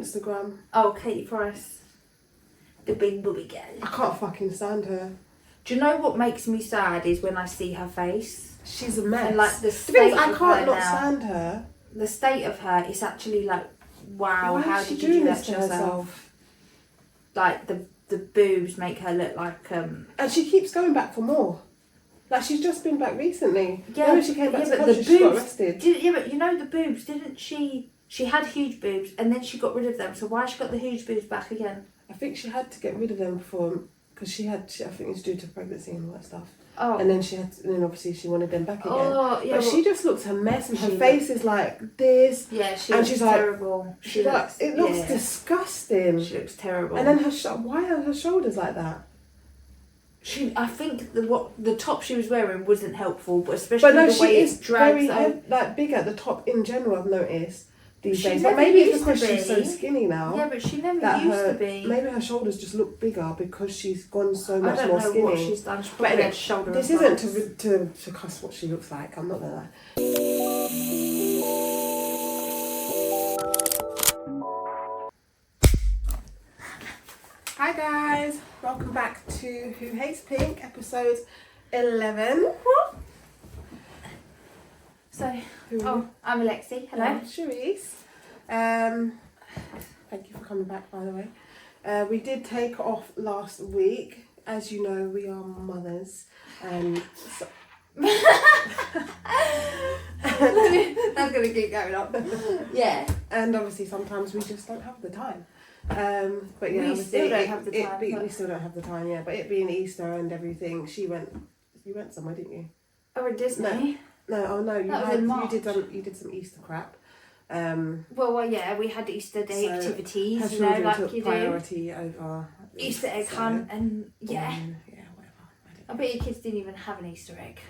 Instagram. Oh, Katie Price. The big booby girl. I can't fucking stand her. Do you know what makes me sad is when I see her face? She's a mess. And like the thing is, state I of can't her not now. stand her. The state of her is actually like, wow, Why how is she did you do doing that this to to yourself? herself? Like the boobs make her look like And she keeps going back for more. Like she's just been back recently. Yeah, when she came back to but country, the she got boobs. arrested. Yeah, but you know the boobs, didn't she? She had huge boobs and then she got rid of them. So why has she got the huge boobs back again? I think she had to get rid of them because she I think it's due to pregnancy and all that stuff. Oh. And then obviously she wanted them back again. Oh, yeah. But she just looks a mess, and her face is like this. Yeah, she and looks she's terrible. It looks disgusting. She looks terrible. And then why are her shoulders like that? I think the top she was wearing wasn't helpful, but especially the way it drags like big at the top in general. I've noticed these days, never but maybe it's used because to she's so be. skinny now. Yeah, but she never used to be. Maybe her shoulders just look bigger because she's gone so much I don't more know skinny. what she's done. She But probably anyway, had shoulder this implants. isn't to cuss what she looks like. I'm not gonna lie. Hi guys, welcome back to Who Hates Pink, episode 11. So, I'm Alexi. Hello. I'm Cherise. Thank you for coming back, by the way. We did take off last week. As you know, we are mothers. So That's going to keep going on. Yeah. And obviously sometimes we just don't have the time. But yeah, we still don't have the time. We still don't have the time, yeah. But it being Easter and everything, you went somewhere, didn't you? Oh, in Disney? No, you did some Easter crap. Well, yeah, we had Easter Day activities, her children like took you priority do. over Easter egg hunt and yeah. Yeah, whatever. I bet your kids didn't even have an Easter egg.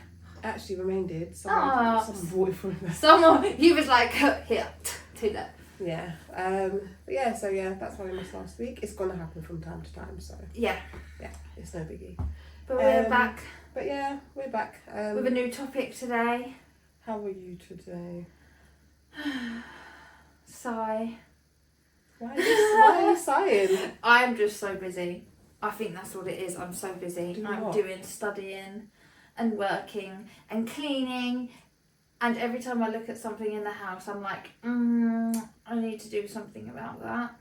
Actually, Romain did. Someone bought it for him. Someone, he was like, here, take that. Yeah. But yeah, so yeah, that's why we missed last week. It's gonna happen from time to time, so yeah, it's no biggie. But we're back. But yeah, we're back. With a new topic today. How are you today? Sigh. Why are you sighing? I'm just so busy. I think that's what it is. I'm so busy. I'm doing studying and working and cleaning. And every time I look at something in the house, I'm like, I need to do something about that.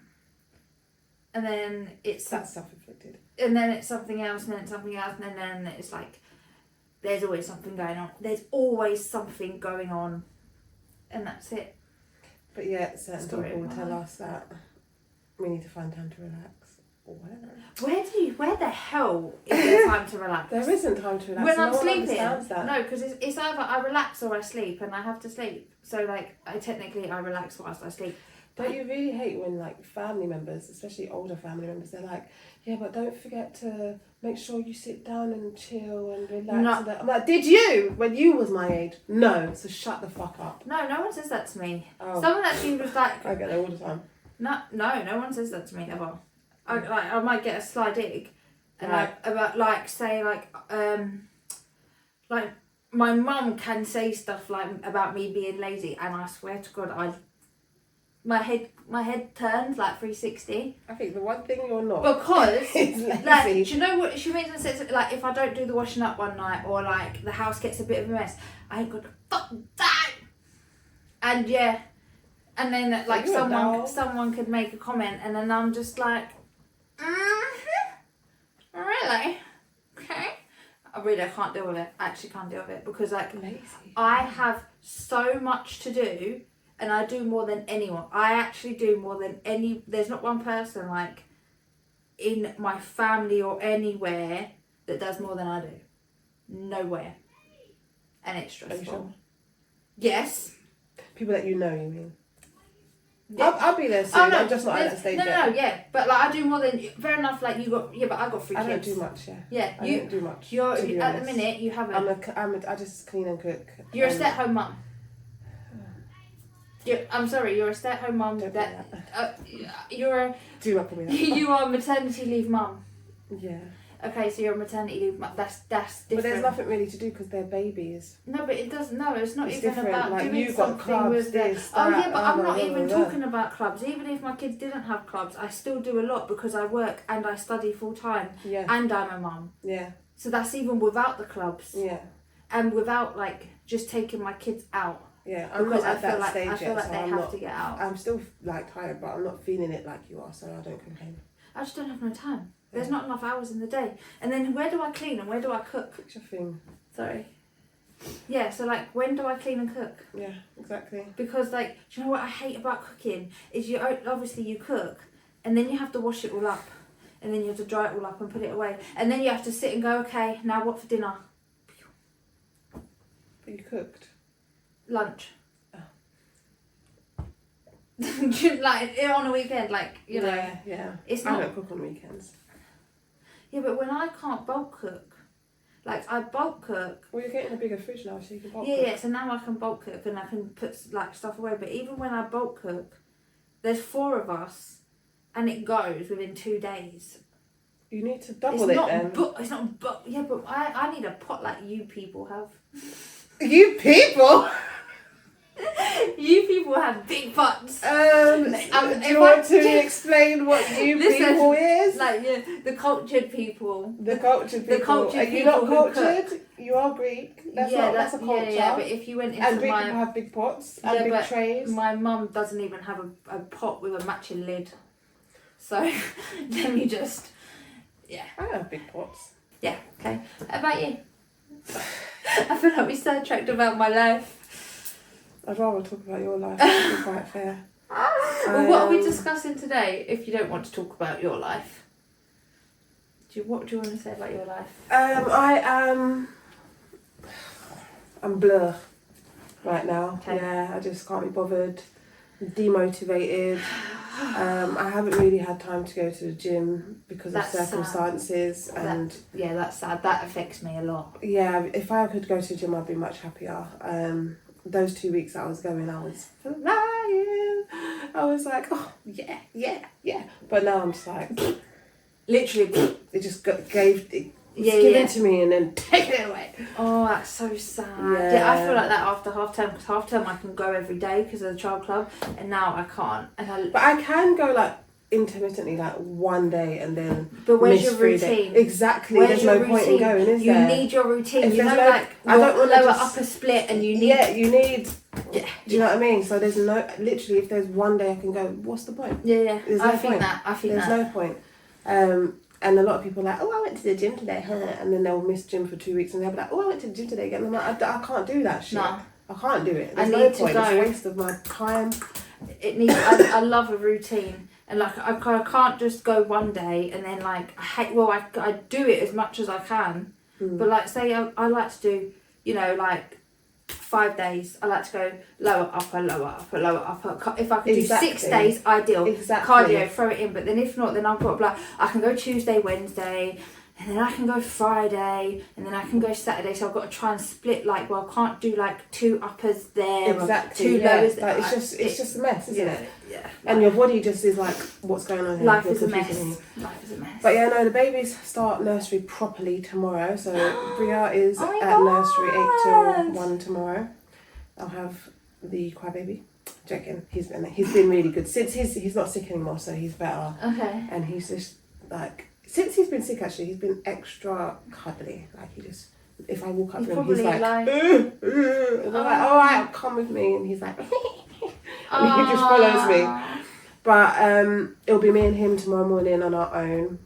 And then that's self-inflicted. And then it's something else, and then it's something else, and then it's like, there's always something going on. There's always something going on, and that's it. But yeah, certain people will tell us that we need to find time to relax or whatever. Where the hell is there time to relax? There isn't time to relax. When I'm one sleeping. understands that. No, because it's either I relax or I sleep, and I have to sleep. So like, I relax whilst I sleep. Don't you really hate when like family members, especially older family members, they're like, yeah, but don't forget to make sure you sit down and chill and relax. No. I'm like, did you when you was my age? No, so shut the fuck up. No one says that to me. Oh. Someone actually was like, I get that all the time. No one says that to me ever. I might get a sly dig, and right. like my mum can say stuff like about me being lazy, and I swear to God, my head turns like 360. I think the one thing you're not because is lazy. like, do you know what she means? And says like, if I don't do the washing up one night, or like the house gets a bit of a mess, I ain't gonna fucking die. And yeah, and then like someone could make a comment, and then I'm just like, really? Okay. I can't deal with it. I actually can't deal with it because like lazy. I have so much to do. And I do more than anyone. I actually do more than any. There's not one person like in my family or anywhere that does more than I do. Nowhere. And it's stressful. Are you sure? Yes. People that you know, you mean? Yeah. I'll be there soon. Oh, no, I'm just not at that stage yet. No, yeah. But like I do more than. Fair enough. Like you got. Yeah, but I got 3 kids. I don't do much. Yeah. Yeah. I don't do much. You're at the minute. You haven't. I just clean and cook. You're a stay-at-home mum. I'm sorry, you're a stay-at-home mum. Do not call me that. You are a maternity leave mum. Yeah. okay, so you're on maternity leave, that's different. But there's nothing really to do because they're babies. No, but it doesn't. No, it's not It's even different. about Like, doing you've got something clubs, with this, Oh that, yeah, but I'm not blah, even blah, blah. talking about clubs. Even if my kids didn't have clubs, I still do a lot because I work and I study full time, Yeah. and I'm a mum. Yeah. So that's even without the clubs. Yeah. And without like just taking my kids out. Yeah, I'm because not at that like, stage I feel yet, like so they I'm have not. to get out. I'm still like tired, but I'm not feeling it like you are, so I don't complain. I just don't have no time. There's not enough hours in the day. And then where do I clean and where do I cook? Fix your thing. Sorry. Yeah, so like when do I clean and cook? Yeah, exactly. Because like, do you know what I hate about cooking? Is you obviously you cook and then you have to wash it all up. And then you have to dry it all up and put it away. And then you have to sit and go, okay, now what for dinner? But you cooked. Lunch. Like on a weekend, like, you know. Yeah. It's I not. don't cook on weekends. Yeah, but when I can't bulk cook, like I bulk cook. Well, you're getting a bigger fridge now, so you can bulk Yeah, cook. yeah. So now I can bulk cook and I can put like stuff away. But even when I bulk cook, there's 4 of us, and it goes within 2 days. You need to double it then. It's not. Yeah, but I need a pot like you people have. You people. You people have big pots. Do you want to explain what you people is? Like the cultured people. The cultured people. The cultured Are you people not who cultured? cook. You are Greek. That's a culture. Yeah, but if you went into and Greek people have big pots and big trays. My mum doesn't even have a pot with a matching lid. So let me just. Yeah. I have big pots. Yeah. Okay. How about you? I feel like we sidetracked about my life. I'd rather talk about your life, to be quite fair. Well, what are we discussing today, if you don't want to talk about your life? What do you want to say about your life? I'm blur right now. Okay. Yeah, I just can't be bothered. Demotivated. I haven't really had time to go to the gym because That's of circumstances. And yeah, that's sad. That affects me a lot. yeah, if I could go to the gym, I'd be much happier. Those 2 weeks that I was going, I was flying. I was like, oh, yeah. But now I'm just like, Literally. it just gave, it was given to me and then taken it away. Oh, that's so sad. Yeah. I feel like that after half term, because half term I can go every day because of the child club, and now I can't. But I can go like intermittently, like one day and then. But where's miss your 3 routine? days. Exactly. Where's There's no your point in routine? going, is You there? need your routine. If You know, there's no- like I don't wanna lower just- upper split, and you need. Yeah, you need. Yeah. Do you know what I mean? So there's no, literally, if there's one day I can go, what's the point? Yeah. There's I no think point. that. I think There's that. no point. And a lot of people are like, oh, I went to the gym today, and then they'll miss gym for 2 weeks, and they'll be like, oh, I went to the gym today again. And I'm like, I can't do that shit. No. I can't do it. I There's no need to point. go. It's a waste of my time. It needs. I love a routine, and like I can't just go one day and then like I hate. Well, I do it as much as I can, but like say I like to do, you know, like 5 days. I like to go lower, upper, lower, upper, lower, upper. If I could do 6 days, ideal. Exactly. Cardio, throw it in. But then if not, then I've got like I can go Tuesday, Wednesday, and then I can go Friday, and then I can go Saturday. So I've got to try and split like, well, I can't do like 2 uppers there, Exactly. or 2 yeah. lowers. Like, it's just a mess, isn't it? Yeah. And your body just is like, what's going on here? Life You're is a confusing mess. me. Life is a mess. But yeah, no, the babies start nursery properly tomorrow. So Bria is Oh my at nursery 8 till God. 1 tomorrow. I'll have the crybaby. Joking. He's been really good since he's not sick anymore, so he's better. Okay. And he's just like, since he's been sick actually, he's been extra cuddly. Like he just, if I walk up He's to him, he's probably like, like- and I'm like, all right, come with me, and he's like, and he just follows me. But it'll be me and him tomorrow morning on our own.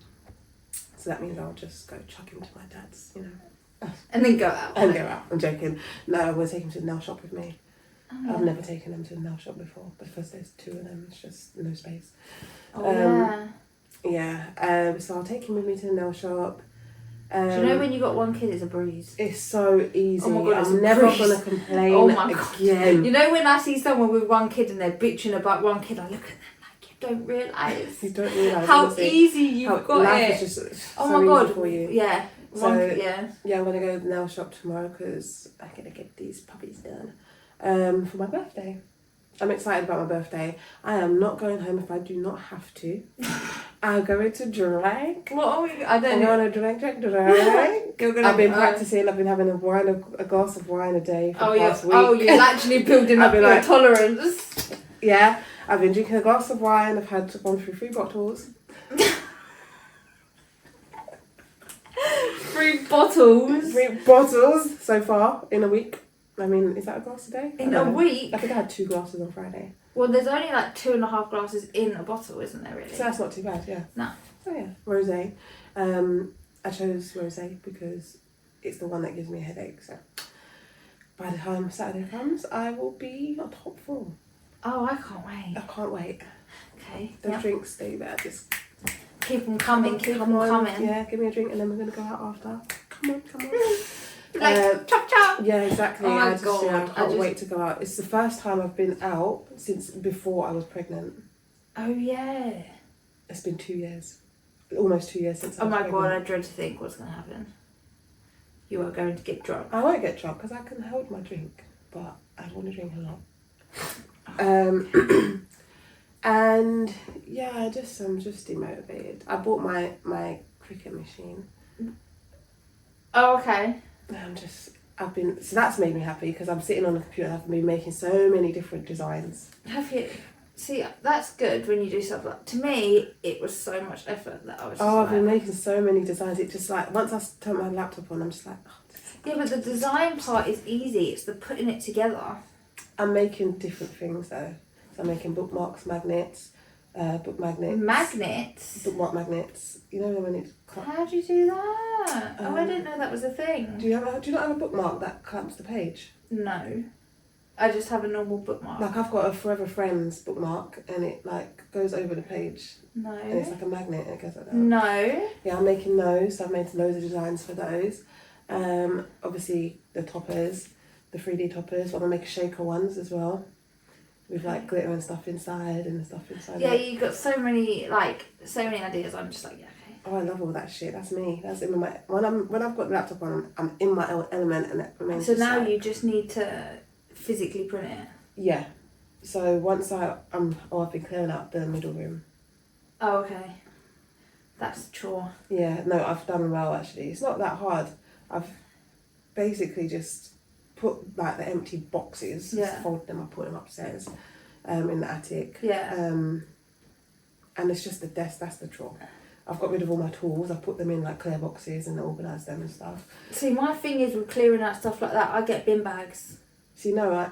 So that means I'll just go chuck him to my dad's, you know. And then go out. And go out. I'm joking. No, I'm going to take him to the nail shop with me. Oh, I've never taken him to the nail shop before because there's 2 of them. It's just no space. Oh, yeah. Yeah. So I'll take him with me to the nail shop. Do you know when you got one kid, it's a breeze? It's so easy. Oh my God, it's I'm a never breeze. going to complain Oh my God. again. You know when I see someone with one kid and they're bitching about one kid, I look at them like, you don't realise You don't realise how honestly, easy you've how got life it. is just Oh so my God. easy for you. Yeah. So- Yeah. Yeah, I'm going to go to the nail shop tomorrow because I'm going to get these puppies done for my birthday. I'm excited about my birthday. I am not going home if I do not have to. I'm going to drink. What are we? I don't I'm know. going to drink. You're gonna. I've been practicing. I've been having a glass of wine a day for the past week. Oh, you're actually building up your tolerance. Yeah, I've been drinking a glass of wine. I've gone through 3 bottles. 3 bottles. 3 bottles so far in a week. I mean, is that a glass a day? In a week? I think I had 2 glasses on Friday. Well, there's only like 2.5 glasses in a bottle, isn't there, really? So that's not too bad, yeah. No. So yeah, rosé. I chose rosé because it's the one that gives me a headache. So by the time Saturday comes, I will be on top form. Oh, I can't wait. I can't wait. Okay. Those drinks, they better just keep them coming. Keep them coming. Yeah, give me a drink and then we're gonna go out after. Come on. Like chop chop. Yeah, exactly. Oh my I can't wait to go out. It's the first time I've been out since before I was pregnant. Oh yeah. It's been 2 years. Almost 2 years since I was pregnant. Oh my god, I dread to think what's going to happen. You are going to get drunk. I won't get drunk because I can hold my drink, but I want to drink a lot. And yeah, I'm just demotivated. I bought my cricket machine. Oh, okay. So that's made me happy because I'm sitting on the computer. I've been making so many different designs. Have you? See, that's good when you do stuff like. To me, it was so much effort that I was. I've been making so many designs. It just like once I turn my laptop on, I'm just like. Yeah, but the design part is easy. It's the putting it together. I'm making different things though. So I'm making bookmarks, magnets, book magnets. Magnets? Bookmark magnets. You know when it's... How do you do that? I didn't know that was a thing. Do you not have a bookmark that clamps the page? No. I just have a normal bookmark. Like I've got a Forever Friends bookmark and it like goes over the page. No. And it's like a magnet and it goes like that. No. Yeah, I'm making those. So I've made loads of designs for those. Obviously the toppers, the 3D toppers. I'm gonna make shaker ones as well. With like glitter and stuff inside and stuff inside. Yeah, you got so many ideas. I'm just like, yeah, okay. Oh, I love all that shit. That's me. That's in my when I've got the laptop on, I'm in my element and it remains. So now you just need to physically print it. Yeah. So once I've been clearing out the middle room. Oh, okay. That's a chore. Yeah, no, I've done well actually. It's not that hard. I've basically just put like the empty boxes, just fold them, I put them upstairs, in the attic. Yeah. And it's just the desk, that's the chore. I've got rid of all my tools, I put them in like clear boxes and organise them and stuff. See, my thing is with clearing out stuff like that, I get bin bags. See, no, I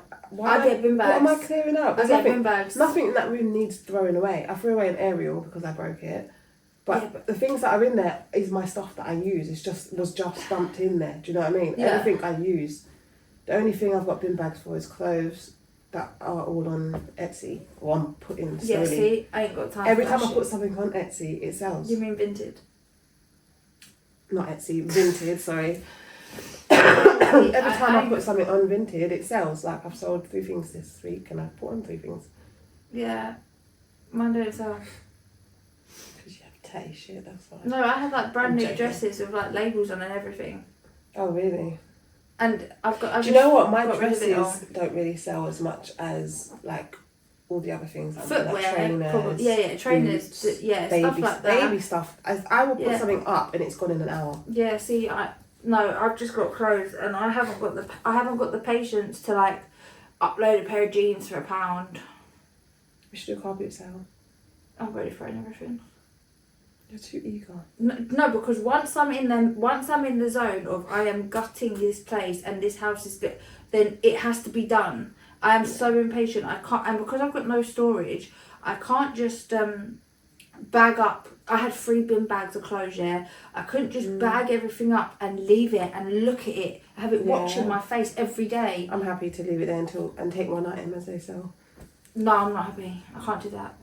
get bin bags. What am I clearing out? I get bin bags. Nothing in that room needs throwing away. I threw away an aerial because I broke it. But the things that are in there is my stuff that I use. Was just dumped in there. Do you know what I mean? Yeah. Everything I use. The only thing I've got bin bags for is clothes that are all on Etsy. Or I'm putting slowly. Yeah, see, I ain't got time Every for time that I put something on Etsy, it sells. You mean vintage? Not Etsy, Vinted, sorry. Every time I put something on Vinted, it sells. Like I've sold 3 things this week and I've put on 3 things. Yeah. Mine don't sell. Because you have tatty shit, that's why. No, I have like brand new dresses with like labels on and everything. Oh, really? And Do you know what? My dresses don't really sell as much as like all the other things. Footwear, like trainers, probably. Trainers, boots, stuff like that. Baby stuff. I will put something up and it's gone in an hour. Yeah, see, I've just got clothes and I haven't got the patience to like upload a pair of jeans for £1. We should do a car boot sale. I'm ready for everything. You're too eager. No, because once I'm in the zone of I am gutting this place and this house is good, then it has to be done. I am so impatient. I can't, and because I've got no storage, I can't just bag up. I had 3 bin bags of clothes. Yeah, I couldn't just bag everything up and leave it and look at it, have it watching my face every day. I'm happy to leave it there and take one item as they sell. No, I'm not happy. I can't do that.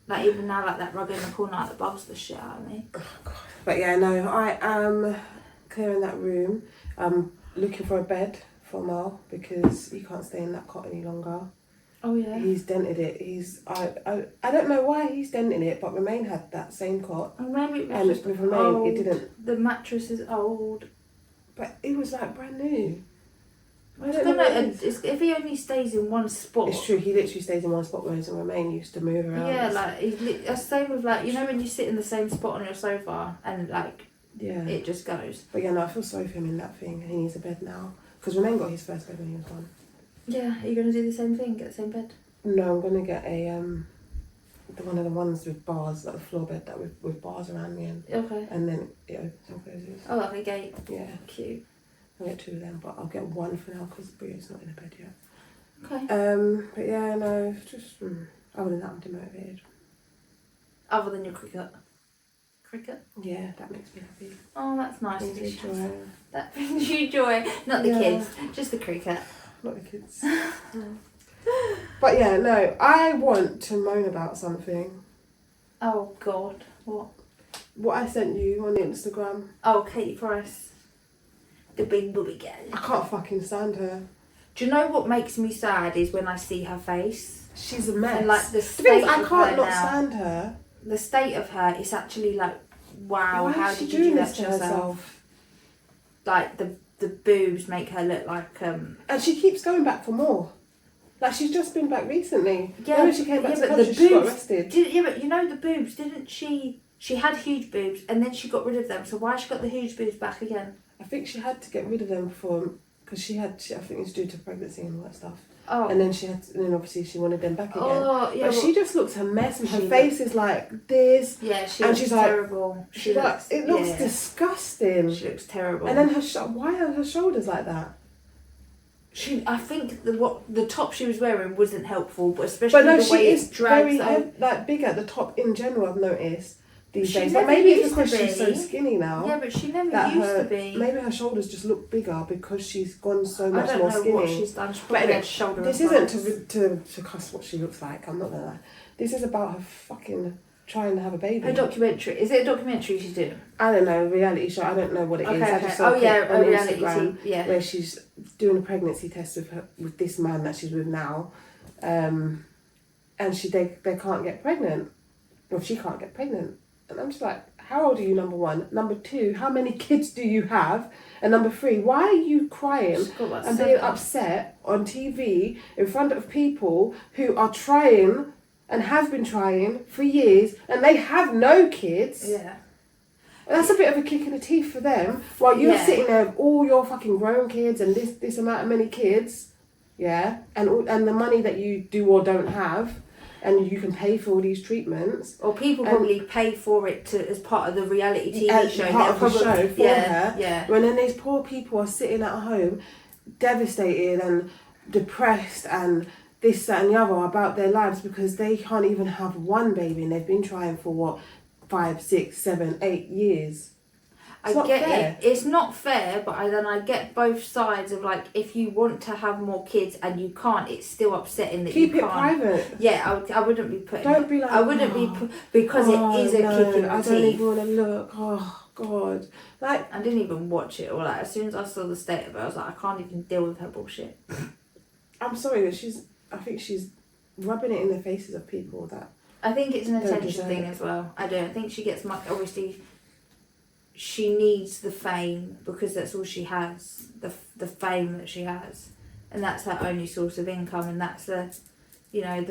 Like even now, like that rug in the corner, like, that bugs the shit out of me. Oh God. But yeah, no, I am clearing that room. I'm looking for a bed for Mal because he can't stay in that cot any longer. Oh yeah. He's dented it. I don't know why he's dented it, but Romain had that same cot. Oh, maybe it was and just with Romain, old. it didn't. The mattress is old. But it was like brand new. I don't know what it is. if he only stays in one spot. It's true, he literally stays in one spot, whereas Romain used to move around. Yeah, like, it's same with, like, you know when you sit in the same spot on your sofa and, like, yeah, it just goes. But yeah, no, I feel sorry for him in that thing. He needs a bed now. Because Romain got his first bed when he was 1. Yeah, are you going to do the same thing? Get the same bed? No, I'm going to get one of the ones with bars, like the floor bed that with bars around me. And then it opens and closes. Oh, like a gate. Yeah. Cute. I'll get 2 of them, but I'll get 1 for now because Brio's not in a bed yet. Okay. But yeah, no, just other than that, I'm demotivated. Other than your cricket? Yeah, that makes me happy. Oh, that's nice. Brings me joy. That brings you joy. Not the kids, just the cricket. Not the kids. But yeah, no, I want to moan about something. Oh God, what? What I sent you on Instagram. Oh, Katie Price. The big booby girl. I can't fucking stand her. Do you know what makes me sad is when I see her face? She's a mess. And like the state I of can't her not now. stand her. The state of her is actually like, wow, Why how is she did you do doing that this to yourself? Like the boobs make her look like And she keeps going back for more. Like she's just been back recently. Yeah, when she came back to but country, the she got boobs. arrested. Yeah, but you know the boobs, didn't she? She had huge boobs and then she got rid of them. So why has she got the huge boobs back again? I think she had to get rid of them because I think it's due to pregnancy and all that stuff. Oh. And then obviously she wanted them back again. Oh, yeah. But she just looks a mess and her face is like this. Yeah, she and looks she's terrible. It looks disgusting. She looks terrible. And then why are her shoulders like that? I think the top she was wearing wasn't helpful, but especially the way it drags like big at the top in general. I've noticed these She days, never but maybe it's used because to she's so be. skinny now. Yeah, but she never used to be. Maybe her shoulders just look bigger because she's gone so much I don't more know skinny. what she's done. She But probably anyway, had shoulder this implants. isn't to cuss what she looks like. I'm not gonna lie. This is about her fucking trying to have a baby. Her documentary. Is it a documentary she's doing? I don't know, reality show. I don't know what it is. I just saw Oh yeah, on a reality Instagram TV. where she's doing a pregnancy test with this man that she's with now, and they can't get pregnant. Well, she can't get pregnant, and I'm just like, how old are you? Number 1, number 2, how many kids do you have? And number 3, why are you crying and being upset on TV in front of people who are trying and have been trying for years and they have no kids? Yeah. That's a bit of a kick in the teeth for them while you're sitting there with all your fucking grown kids and this amount of many kids, yeah, and the money that you do or don't have. And you can pay for all these treatments. Or people probably pay for it as part of the reality TV show. Part of the show for her. Yeah. When then these poor people are sitting at home, devastated and depressed and this, that and the other about their lives because they can't even have one baby and they've been trying for 5, 6, 7, 8 years. I get it. It's not fair, but I get both sides of like if you want to have more kids and you can't, it's still upsetting that Keep you it can't. private. Yeah, I wouldn't be putting. Don't be like. I wouldn't be because it is a kick in the I teeth. don't even want to look. Oh God! Like I didn't even watch it. Or like as soon as I saw the state of it, I was like, I can't even deal with her bullshit. I'm sorry that I think she's rubbing it in the faces of people that. I think it's an attention thing as well. I don't think she gets much. Obviously, she needs the fame because that's all she has. The fame that she has, and that's her only source of income, and that's the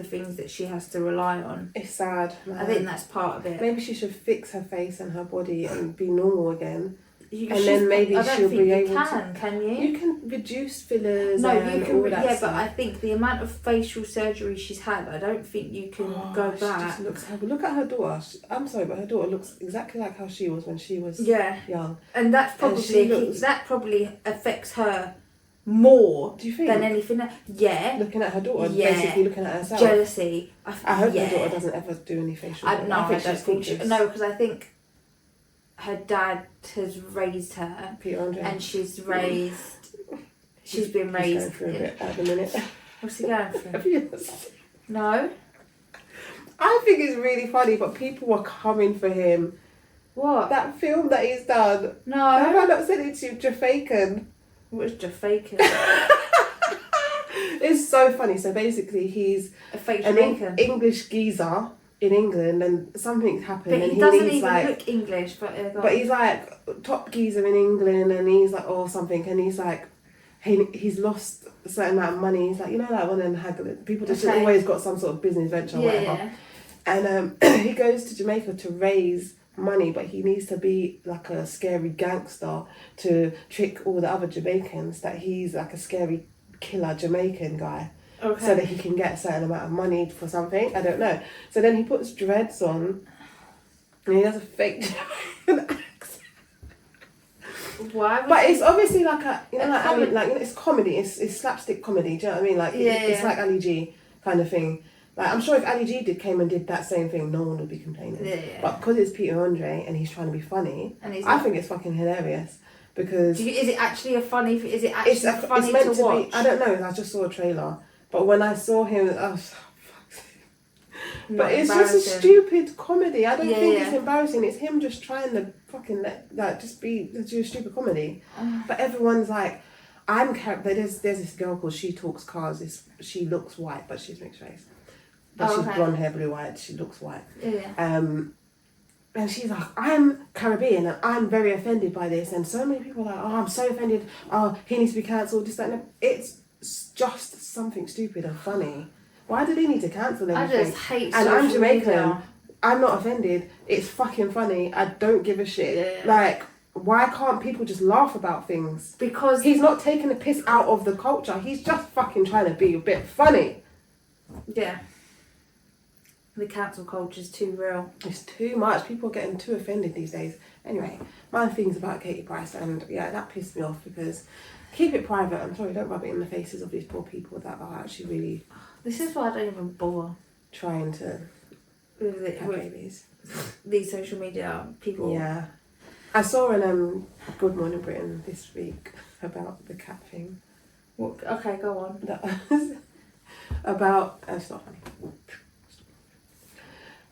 things that she has to rely on. It's sad. Man. I think that's part of it. Maybe she should fix her face and her body and be normal again. Then maybe she'll be able to. Can you? You can reduce fillers. No, and you can. All that But stuff. I think the amount of facial surgery she's had, I don't think you can go back. She just looks. Look at her daughter. I'm sorry, but her daughter looks exactly like how she was when she was young. And that's probably that probably affects her more. Do you think? Than anything else. Yeah. Looking at her daughter, basically looking at herself. Jealousy. I hope her daughter doesn't ever do any facial. I don't think she. No, because I think her dad has raised her, Peter Andre. and she's been raised. He's going through a bit at the minute. What's he going through? No. I think it's really funny, but people are coming for him. What? That film that he's done. No. Have I not sent it to you? Jafaican. What is Jafaican? It's so funny. So basically, he's A fake an Jamaican. English geezer in England, and something happened, But and he doesn't needs even look English. But he's like top geezer in England, and he's like, oh something, and he's like he's lost a certain amount of money. He's like, you know, like one of them people just always got some sort of business venture or whatever. Yeah. And he goes to Jamaica to raise money, but he needs to be like a scary gangster to trick all the other Jamaicans that he's like a scary killer Jamaican guy. Okay. So that he can get a certain amount of money for something. I don't know. So then he puts dreads on and he has a fake Jamaican accent. Why? But it's obviously like comedy. It's comedy. It's slapstick comedy. Do you know what I mean? Like it's like Ali G kind of thing. Like I'm sure if Ali G came and did that same thing, no one would be complaining. Yeah. But because it's Peter Andre and he's trying to be funny, I think it's fucking hilarious because is it actually funny to watch? I don't know. I just saw a trailer, but when I saw him, but it's just a stupid comedy. I don't think it's embarrassing. It's him just trying to fucking do a stupid comedy. But everyone's like, there's this girl called She Talks Cars. She looks white, but she's mixed race. But she's blonde hair, blue eyed. She looks white. Yeah. And she's like, I'm Caribbean and I'm very offended by this. And so many people are like, oh, I'm so offended. Oh, he needs to be cancelled. This, that, and that. It's just something stupid and funny. Why do they need to cancel everything? I just hate And I'm Jamaican. Media. I'm not offended. It's fucking funny. I don't give a shit. Yeah. Like, why can't people just laugh about things? Because he's not taking the piss out of the culture. He's just fucking trying to be a bit funny. Yeah. The cancel culture is too real. It's too much. People are getting too offended these days. Anyway, my thing's about Katie Price, and yeah, that pissed me off because keep it private. I'm sorry, don't rub it in the faces of these poor people that are actually really. This is why I don't even bother trying to with babies. These social media people. Yeah, I saw in Good Morning Britain this week about the cat thing. What? Okay, go on. That was about. It's not funny.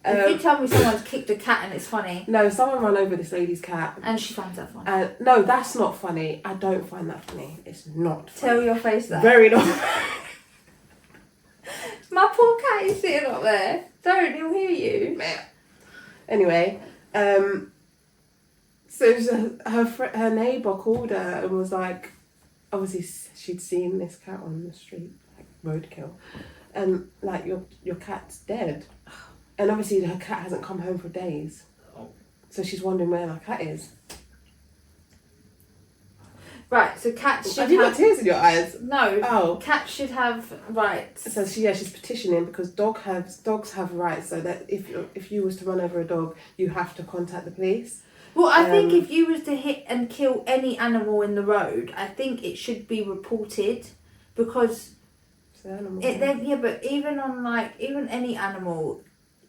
If you tell me someone's kicked a cat and it's funny. No, someone ran over this lady's cat. And she finds that funny. No, that's not funny. I don't find that funny. It's not funny. Tell your face that. Very not. My poor cat is sitting up there. Don't, he'll hear you. Anyway, so her neighbour called her and was like, obviously she'd seen this cat on the street, like roadkill, and like your cat's dead. And obviously her cat hasn't come home for days. So she's wondering where her cat is. Right, so cats should have... you got tears in your eyes? No. Oh. Cats should have rights. So she's petitioning because dogs have rights, so that if you was to run over a dog, you have to contact the police. Well, I think if you was to hit and kill any animal in the road, I think it should be reported because... but even any animal...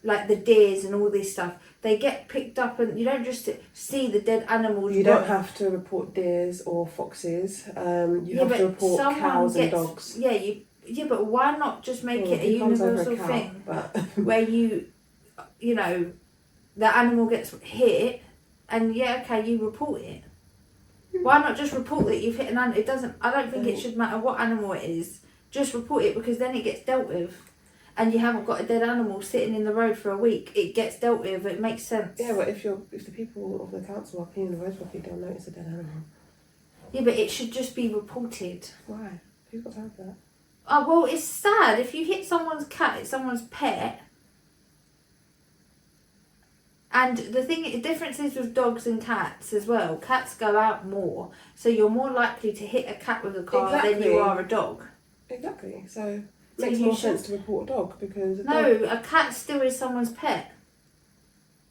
like the deers and all this stuff, they get picked up and you don't just see the dead animals. You don't have to report deers or foxes. You have to report cows and dogs. Yeah, but why not just make it a universal thing where you know, the animal gets hit and you report it. Why not just report that you've hit an animal? I don't think it should matter what animal it is. Just report it because then it gets dealt with. And you haven't got a dead animal sitting in the road for a week. It gets dealt with. It makes sense. Yeah, but if the people of the council are cleaning the roads properly, they'll notice a dead animal. Yeah, but it should just be reported. Why? Who's got time for that? Oh, well, it's sad. If you hit someone's cat, it's someone's pet. And the difference is with dogs and cats as well. Cats go out more. So you're more likely to hit a cat with a car than you are a dog. Exactly. So... makes more sense to report a dog because... a cat still is someone's pet.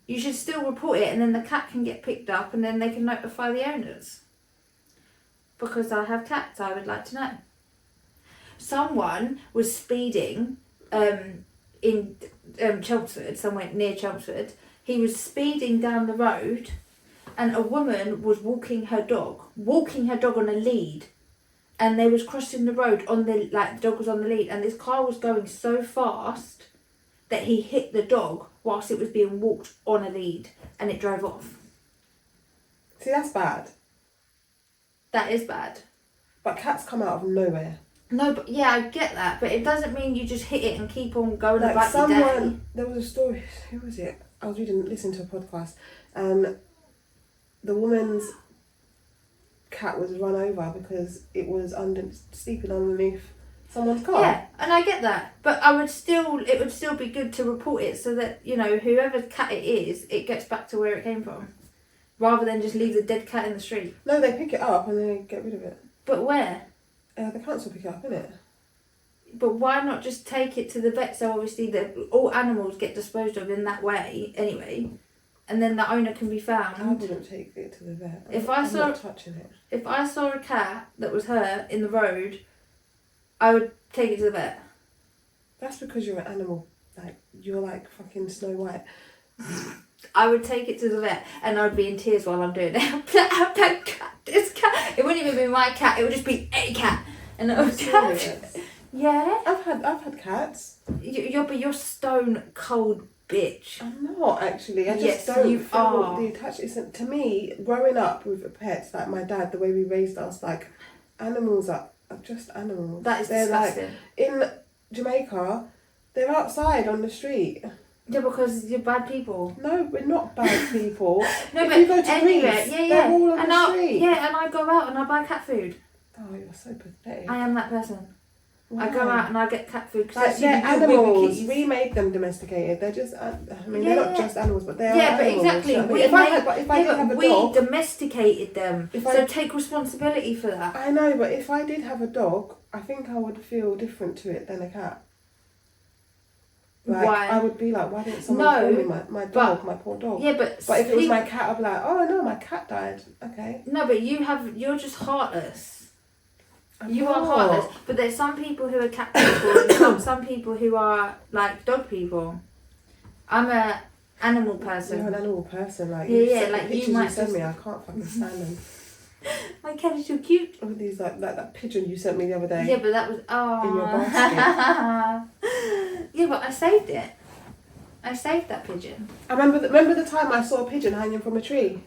You should still report it and then the cat can get picked up and then they can notify the owners. Because I have cats, I would like to know. Someone was speeding in Chelmsford, somewhere near Chelmsford. He was speeding down the road and a woman was walking her dog on a lead. And they was crossing the road the dog was on the lead and this car was going so fast that he hit the dog whilst it was being walked on a lead and it drove off. See, that's bad. That is bad. But cats come out of nowhere. No, but yeah, I get that, but it doesn't mean you just hit it and keep on going about your day. There was a story, who was it? I was listening to a podcast and the woman's cat was run over because it was sleeping underneath someone's car. Yeah, and I get that, but it would still be good to report it so that, you know, whoever cat it is, it gets back to where it came from, rather than just leave the dead cat in the street. No, they pick it up and they get rid of it. But where? The council pick it up, innit? But why not just take it to the vet? So obviously all animals get disposed of in that way anyway, and then the owner can be found. I wouldn't take it to the vet. I'm not touching it. If I saw a cat that was hurt in the road, I would take it to the vet. That's because you're an animal. Like, you're like fucking Snow White. I would take it to the vet and I would be in tears while I'm doing it. This cat. It wouldn't even be my cat. It would just be a cat. And I would yeah. I've had cats. You're stone cold bitch. I'm not actually. I just yes, don't you feel are. the attachment. To me, growing up with pets, like my dad, the way we raised us, like animals are just animals. That is disgusting. Like, in Jamaica, they're outside on the street. Yeah, because you're bad people. No, we're not bad people. No, if but you go to anyway, Greece, they're all on the street. Yeah, and I go out and I buy cat food. Oh, you're so pathetic. I am that person. Why? I go out and I get cat food. Like, they're animals. We made them domesticated. They're just, they're not just animals, but they're animals. Yeah, but exactly. You know what I mean? If I did have a dog... we domesticated them. So take responsibility for that. I know, but if I did have a dog, I think I would feel different to it than a cat. Like, why? I would be like, why didn't someone call me my dog, my poor dog? Yeah, but if it was my cat, I'd be like, oh no, my cat died. Okay. No, but you're just heartless. You are heartless. But there's some people who are cat people and some people who are like dog people. I'm a animal person. You're an animal person, like like pictures you might send me, I can't fucking stand them. My cat is so cute. Oh, these like that pigeon you sent me the other day. Yeah, but that was in your basket. Yeah, but I saved it. I saved that pigeon. I remember the time I saw a pigeon hanging from a tree,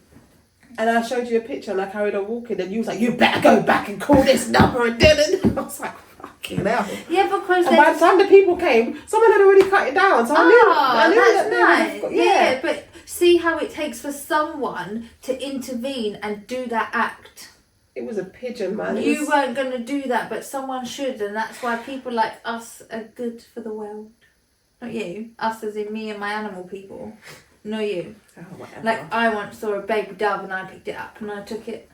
and I showed you a picture, and I carried on walking, and you was like, "You better go back and call this number," and didn't. I was like, "Fucking hell!" Yeah, because and by the time the people came, someone had already cut it down. So I knew that's that nice. Yeah, but see how it takes for someone to intervene and do that act. It was a pigeon, man. You weren't going to do that, but someone should, and that's why people like us are good for the world. Not you. Us as in me and my animal people. No, you. Oh, whatever. Like, I once saw a baby dove and I picked it up and I took it.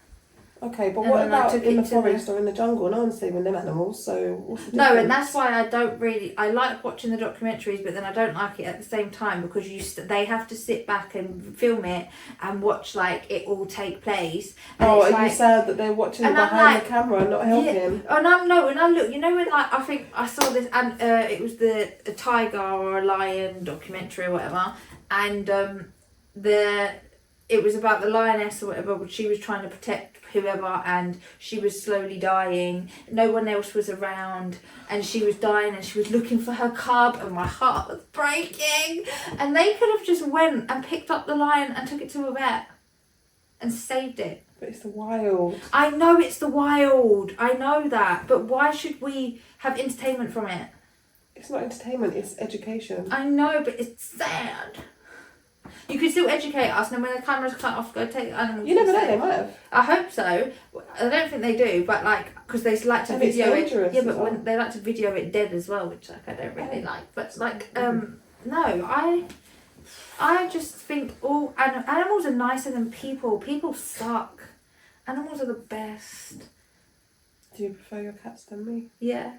Okay, but what about in the forest or in the jungle? No one's saving them animals, so what's the difference? No, and that's why I like watching the documentaries, but then I don't like it at the same time because they have to sit back and film it and watch like it all take place. And are you sad that they're watching behind the camera and not helping? Yeah, and I look, you know when like I think I saw this and it was a tiger or a lion documentary or whatever, and it was about the lioness or whatever, but she was trying to protect whoever and she was slowly dying. No one else was around and she was dying and she was looking for her cub and my heart was breaking. And they could have just went and picked up the lion and took it to a vet and saved it. But it's the wild. I know it's the wild. I know that. But why should we have entertainment from it? It's not entertainment, it's education. I know, but it's sad. You can still educate us, and then when the camera's cut off, go take the animals. You never know, they might have. I hope so. I don't think they do, but like, because they like to video it. Yeah, but when they like to video it dead as well, which like I don't really like. But like, no, I just think all animals are nicer than people. People suck. Animals are the best. Do you prefer your cats than me? Yeah.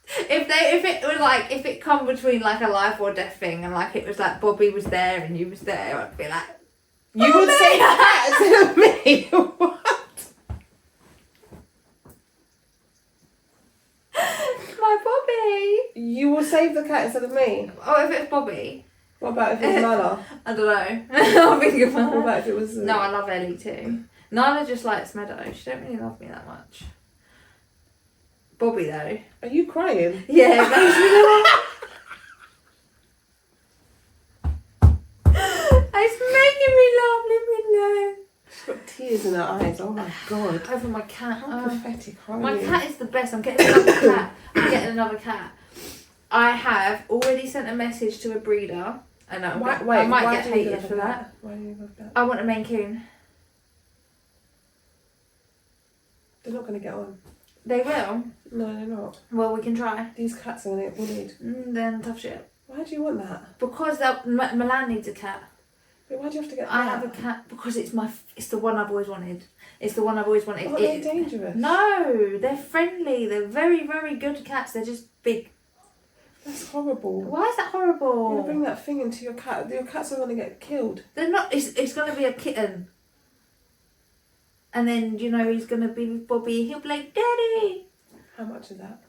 If it come between like a life or death thing and like it was like Bobby was there and you was there, I'd be like, you would say cats to me. What? My Bobby. You will save the cat instead of me. Oh, if it's Bobby. What about if it's Nala? I don't know. I'll think about What about if it was? No, I love Ellie too. Nala just likes Meadow. She don't really love me that much. Bobby though. Are you crying? Yeah, it makes me laugh. It's making me laugh, leave me alone. She's got tears in her eyes. Oh my god. Over my cat. How pathetic are My you? cat is the best. I'm getting another cat. I'm getting another cat. I have already sent a message to a breeder. I know. I might get hated for that. Why do you love that? I want a Maine Coon. They're not going to get on. They will. No, they're not. Well, we can try. These cats are going to get bullied. Then tough shit. Why do you want that? Because Milan needs a cat. But why do you have to get that? I have a cat because it's the one I've always wanted. It's the one I've always wanted. Aren't they dangerous? No, they're friendly. They're very, very good cats. They're just big. That's horrible. Why is that horrible? You're gonna bring that thing into your cat. Your cats are gonna get killed. They're not. It's gonna be a kitten. And then he's gonna be with Bobby. He'll be like, Daddy. How much is that?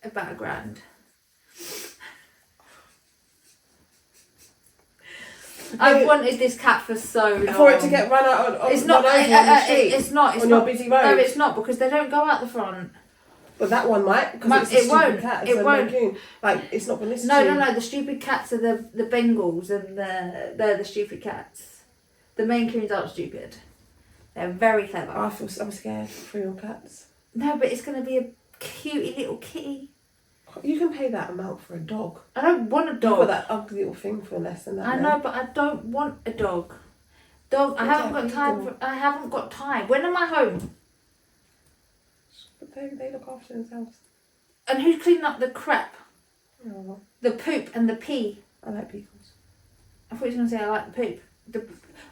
About £1,000. I've wanted this cat for so long. For it to get run out on it's not. on the street. It's not. It's on not. your busy road. No, it's not because they don't go out the front. But that one might because it's a stupid cat. It won't. Like it's not been listened to. No. The stupid cats are the Bengals and they're the stupid cats. The Maine Coons aren't stupid. They're very clever. I'm scared for your cats. No, but it's going to be a cutie little kitty. You can pay that amount for a dog. I don't want a You've dog. got that ugly little thing for less than that. I know, but I don't want a dog. I haven't got time. I haven't got time. When am I home? But they look after themselves. And who's cleaning up the crap? Oh, The poop and the pee. I like beagles. I thought you were going to say I like the poop.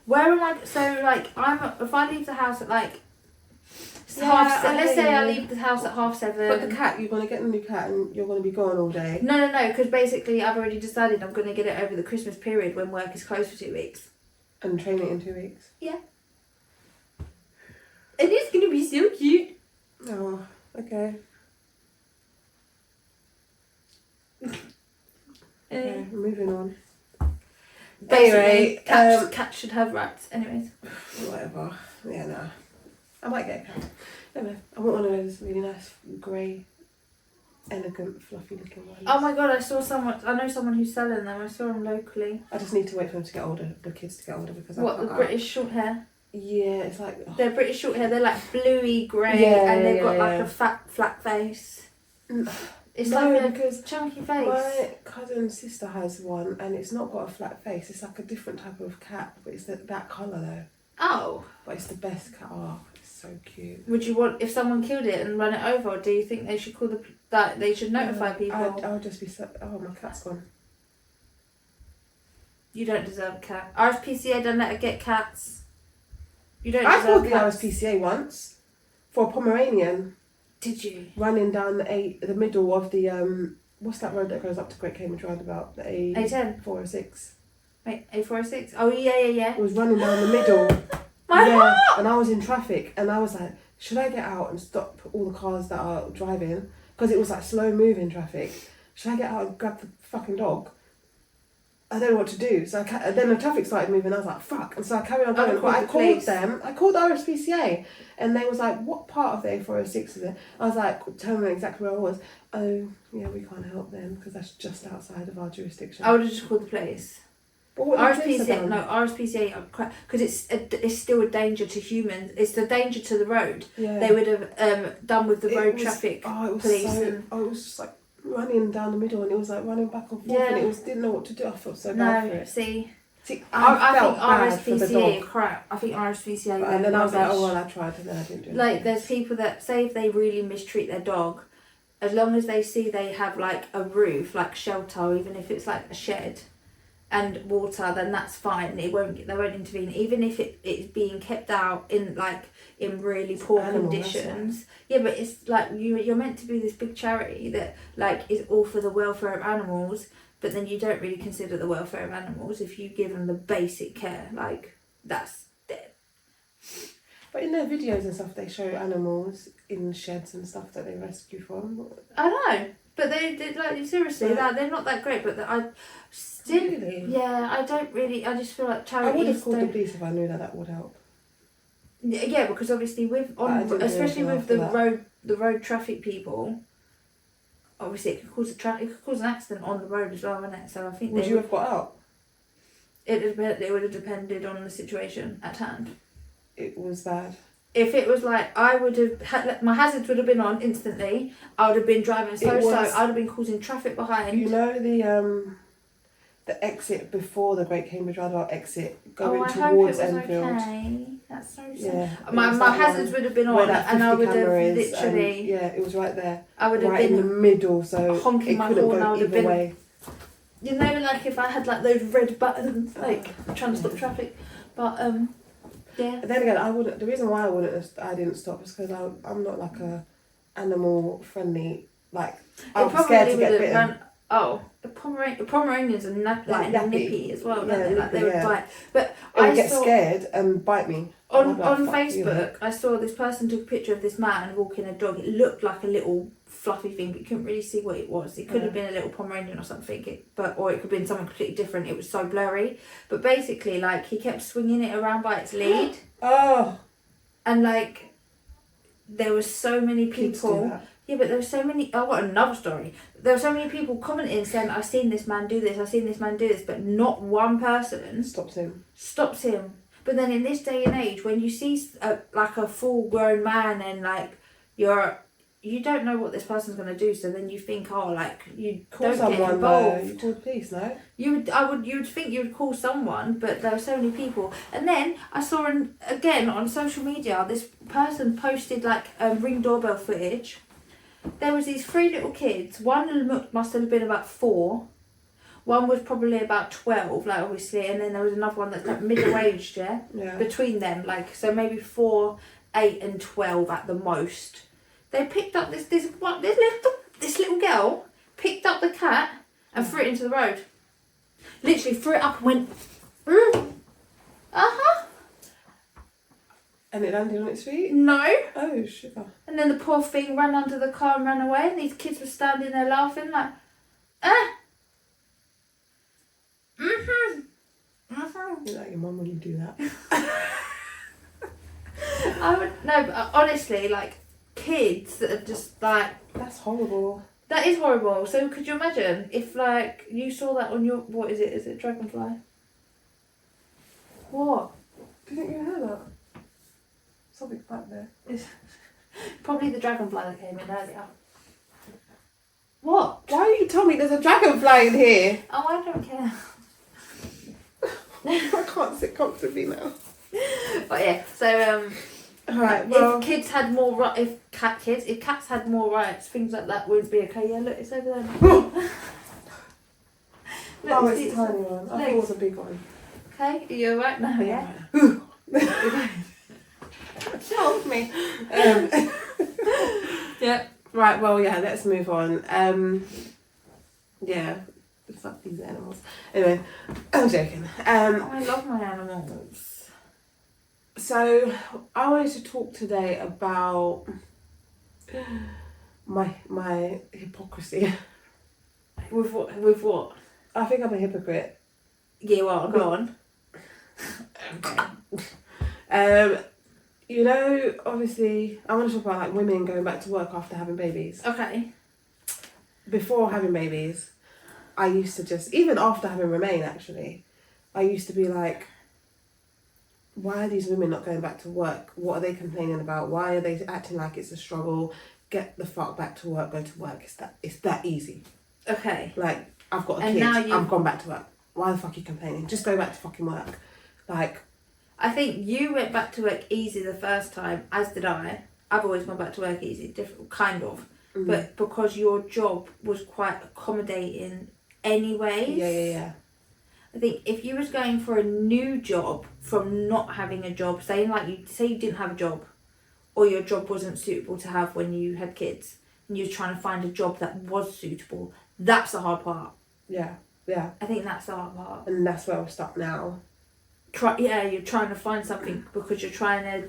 Where am I? So if I leave the house at let's say I leave the house at 7:30. But the cat, you're going to get a new cat and you're going to be gone all day. No, because basically I've already decided I'm going to get it over the Christmas period when work is closed for 2 weeks. And train it in 2 weeks. Yeah. And it's going to be so cute. Oh, okay. Okay, moving on. Anyway, cats should have rights. Anyways. Whatever. Yeah, no. I might get a cat. I don't know. I want one of those really nice grey, elegant, fluffy looking ones. Oh my god, I know someone who's selling them. I saw them locally. I just need to wait for them to get older, the kids to get older because the British short hair? Yeah, it's like... Oh. They're British short hair. They're like bluey grey and they've got like a flat face. It's like a chunky face. My cousin's sister has one and it's not got a flat face. It's like a different type of cat, but it's that colour though. Oh. But it's the best cat. Oh, it's so cute. Would you want, if someone killed it and run it over, or do you think they should they should notify people? I would just be so... Oh, my cat's gone. You don't deserve a cat. RSPCA don't let her get cats. You don't I deserve called the RSPCA once for a Pomeranian. Did you? Running down the middle of the what's that road that goes up to Great Cambridge Roundabout? The A10. 406. Wait, A406. Oh yeah. It was running down the middle. My heart! And I was in traffic, and I was like, should I get out and stop all the cars that are driving? Because it was like slow moving traffic. Should I get out and grab the fucking dog? I don't know what to do. So then the traffic started moving. I was like, fuck. And so I carried on going. But I called them. I called RSPCA. And they was like, what part of the A406 is it? I was like, tell me exactly where I was. Oh, yeah, we can't help them because that's just outside of our jurisdiction. I would have just called the police. But what RSPCA, because it's still a danger to humans. It's the danger to the road. Yeah. They would have done with the road traffic police. It was just like running down the middle and it was like running back and forth and it didn't know what to do. I felt so bad for it. See, I think bad for the RSPCA dog. crap. I think RSPCA. And then I was like, oh well, I tried and then I didn't do it. Like there's people that say if they really mistreat their dog, as long as they see they have like a roof, like shelter, or even if it's like a shed, and water, then that's fine. They won't intervene, even if it's being kept out in really poor conditions. Yeah, but it's like you're meant to be this big charity that like is all for the welfare of animals, but then you don't really consider the welfare of animals if you give them the basic care. Like that's dead. But in their videos and stuff, they show animals in sheds and stuff that they rescue from. I know. But they did like seriously that they're not that great. But I still, really? Yeah, I don't really. I just feel like charities. I would have called the police if I knew that would help. Yeah, because obviously especially with the road traffic people. Obviously, it could cause an accident on the road as well, wouldn't it? So I think. Would you have got out? It would have depended on the situation at hand. It was bad. If it was like I would have my hazards would have been on instantly. I would have been driving slow. I would have been causing traffic behind. You know the exit before the Great Cambridge Roundabout exit going towards Enfield. Okay. That's so sad. Yeah. My hazards would have been on, and I would have literally. Yeah, it was right there. I would have right been in the middle, so honking it my couldn't horn. I go would have either been. way. You know, like if I had like those red buttons, like trying to stop traffic, but yeah. But then again, I wouldn't. The reason why I didn't stop is because I'm not like a animal friendly. Like I'm scared to get bitten. The Pomeranians are like nippy as well, don't they? Like they would bite. But I get scared and bite me. On Facebook, I saw this person took a picture of this man walking a dog. It looked like a little fluffy thing, but you couldn't really see what it was. It could have been a little Pomeranian or something, or it could have been something completely different. It was so blurry. But basically, like, he kept swinging it around by its lead. Oh. And, like, there were so many people. Yeah, but there were so many. I've got another story. There were so many people commenting saying, "I've seen this man do this. I've seen this man do this," but not one person stops him. But then in this day and age, when you see like a full-grown man and like you don't know what this person's gonna do, so then you think, oh, like you call don't someone, get involved. You call the police, no? You would think you would call someone, but there were so many people. And then I saw again on social media, this person posted like Ring doorbell footage. There was these 3 little kids. One must have been about 4. One was probably about 12, like obviously, and then there was another one that's like middle-aged, yeah? Between them, like, so maybe 4, 8 and 12 at the most. They picked up this little girl, picked up the cat and threw it into the road. Literally threw it up and went, uh-huh. And it landed on its feet? No. Oh, sugar. And then the poor thing ran under the car and ran away, and these kids were standing there laughing like, You're like your mum when you do that. But honestly, like, kids that are just like... That's horrible. That is horrible. So could you imagine if, like, you saw that on your... What is it? Is it dragonfly? What? Do you think you heard that? Something back there. It's probably the dragonfly that came in earlier. What? Why are you telling me there's a dragonfly in here? Oh, I don't care. I can't sit comfortably now. But yeah, so alright, well, if cats had more rights, things like that would be okay. Yeah, look, it's over there. Look, it's a tiny one. I thought it was a big one. Okay, are you alright now? Yeah. Help me. Yeah. Right. Well, yeah. Let's move on. Yeah. Fuck these animals. Anyway, I'm joking. I love my animals. So I wanted to talk today about my hypocrisy. With what? I think I'm a hypocrite. Yeah, well, go on. Okay. You know, obviously, I want to talk about like women going back to work after having babies. Okay. Before having babies, I used to just, even after having Remain actually, I used to be like, why are these women not going back to work? What are they complaining about? Why are they acting like it's a struggle? Get the fuck back to work, go to work. It's that easy. Okay. Like, I've got a kid, I've gone back to work. Why the fuck are you complaining? Just go back to fucking work. Like, I think you went back to work easy the first time, as did I. I've always gone back to work easy, different, kind of. Mm. But because your job was quite accommodating anyway. Yeah. I think if you was going for a new job from not having a job, say you didn't have a job, or your job wasn't suitable to have when you had kids, and you're trying to find a job that was suitable, that's the hard part. Yeah. I think that's the hard part. And that's where we're stuck now. You're trying to find something because you're trying to...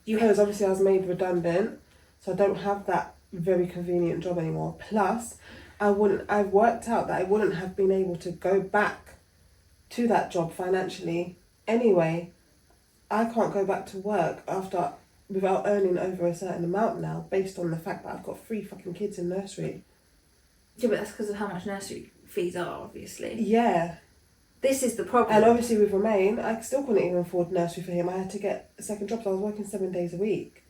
Because obviously I was made redundant, so I don't have that very convenient job anymore. Plus, I've worked out that I wouldn't have been able to go back to that job financially anyway. I can't go back to work without earning over a certain amount now, based on the fact that I've got 3 fucking kids in nursery. Yeah, but that's because of how much nursery fees are, obviously. Yeah. This is the problem. And obviously with Romain, I still couldn't even afford nursery for him. I had to get a second job, so I was working 7 days a week.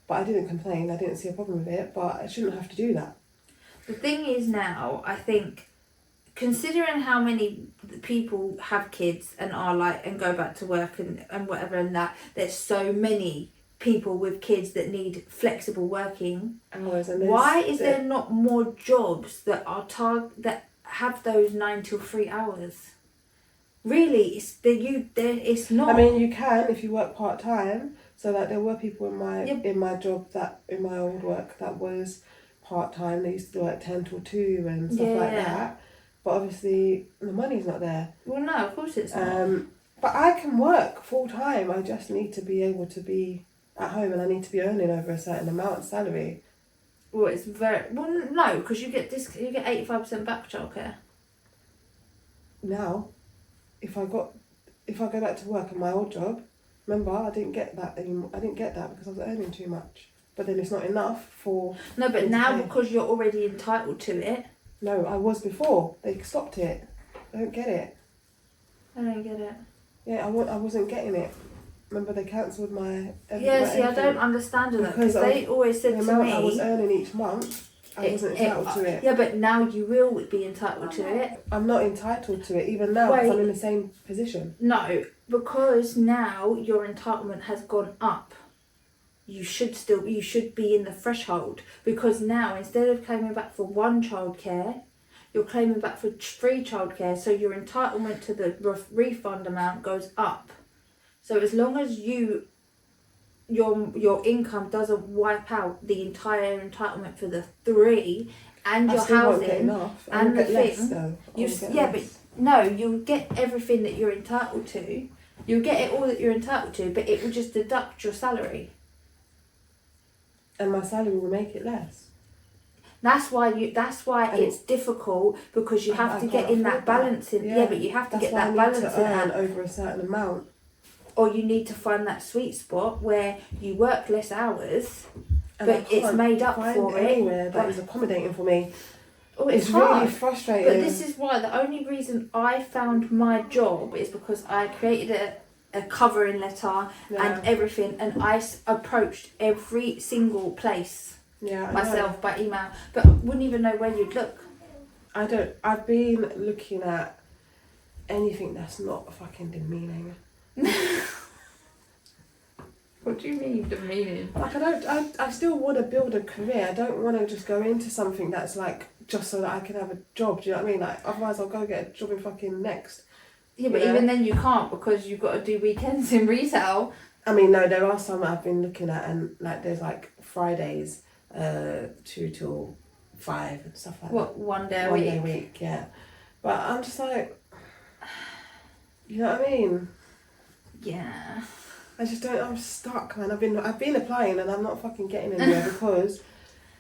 But I didn't complain. I didn't see a problem with it, but I shouldn't have to do that. The thing is now, I think, considering how many people have kids and are like, and go back to work and whatever, and that there's so many people with kids that need flexible working hours. And why is there not more jobs that are that have those 9 till 3 hours? Really, it's not. I mean, you can if you work part-time. So like there were people in my job, that in my old work, that was part-time. They used to work 10 till 2 and stuff like that. But obviously the money's not there. Well, no, of course it's not. But I can work full-time. I just need to be able to be at home, and I need to be earning over a certain amount of salary. Well, it's no, because you get 85% back childcare. Now, if I go back to work in my old job, remember I didn't get that anymore. I didn't get that because I was earning too much. But then it's not enough for. No, but now because you're already entitled to it. No, I was before. They stopped it. I don't get it. I don't get it. Yeah, I wasn't getting it. Remember they cancelled my. I don't understand that because they always said to me the amount I was earning each month, I wasn't entitled to it. Yeah, but now you will be entitled to it. I'm not entitled to it even now because I'm in the same position. No, because now your entitlement has gone up. You should be in the threshold, because now instead of claiming back for 1 childcare, you're claiming back for 3 childcare, so your entitlement to the refund amount goes up. So as long as your income doesn't wipe out the entire entitlement for the 3 and your housing and the thing, you'll get everything that you're entitled to. You'll get it all that you're entitled to, but it will just deduct your salary. And my salary will make it less. That's why it's difficult, because you have to get in that balance in. Yeah, but you have to get that balance in. That's why I need to earn over a certain amount. Or you need to find that sweet spot where you work less hours, but it's made up for it. Anywhere that is accommodating for me. Oh, it's really frustrating. But this is why the only reason I found my job is because I created a covering letter and everything, and I approached every single place myself by email, but wouldn't even know where you'd look. I've been looking at anything that's not fucking demeaning. What do you mean demeaning? Like I still want to build a career. I don't want to just go into something that's like just so that I can have a job. Do you know what I mean? Like otherwise I'll go get a job in fucking Next. Yeah, but even then you can't, because you've got to do weekends in retail. I mean, no, there are some I've been looking at, and like there's like Fridays, 2 till 5 and stuff like that. One day a week, yeah. But I'm just like, you know what I mean? Yeah. I just don't. I'm stuck, man. I've been applying and I'm not fucking getting anywhere because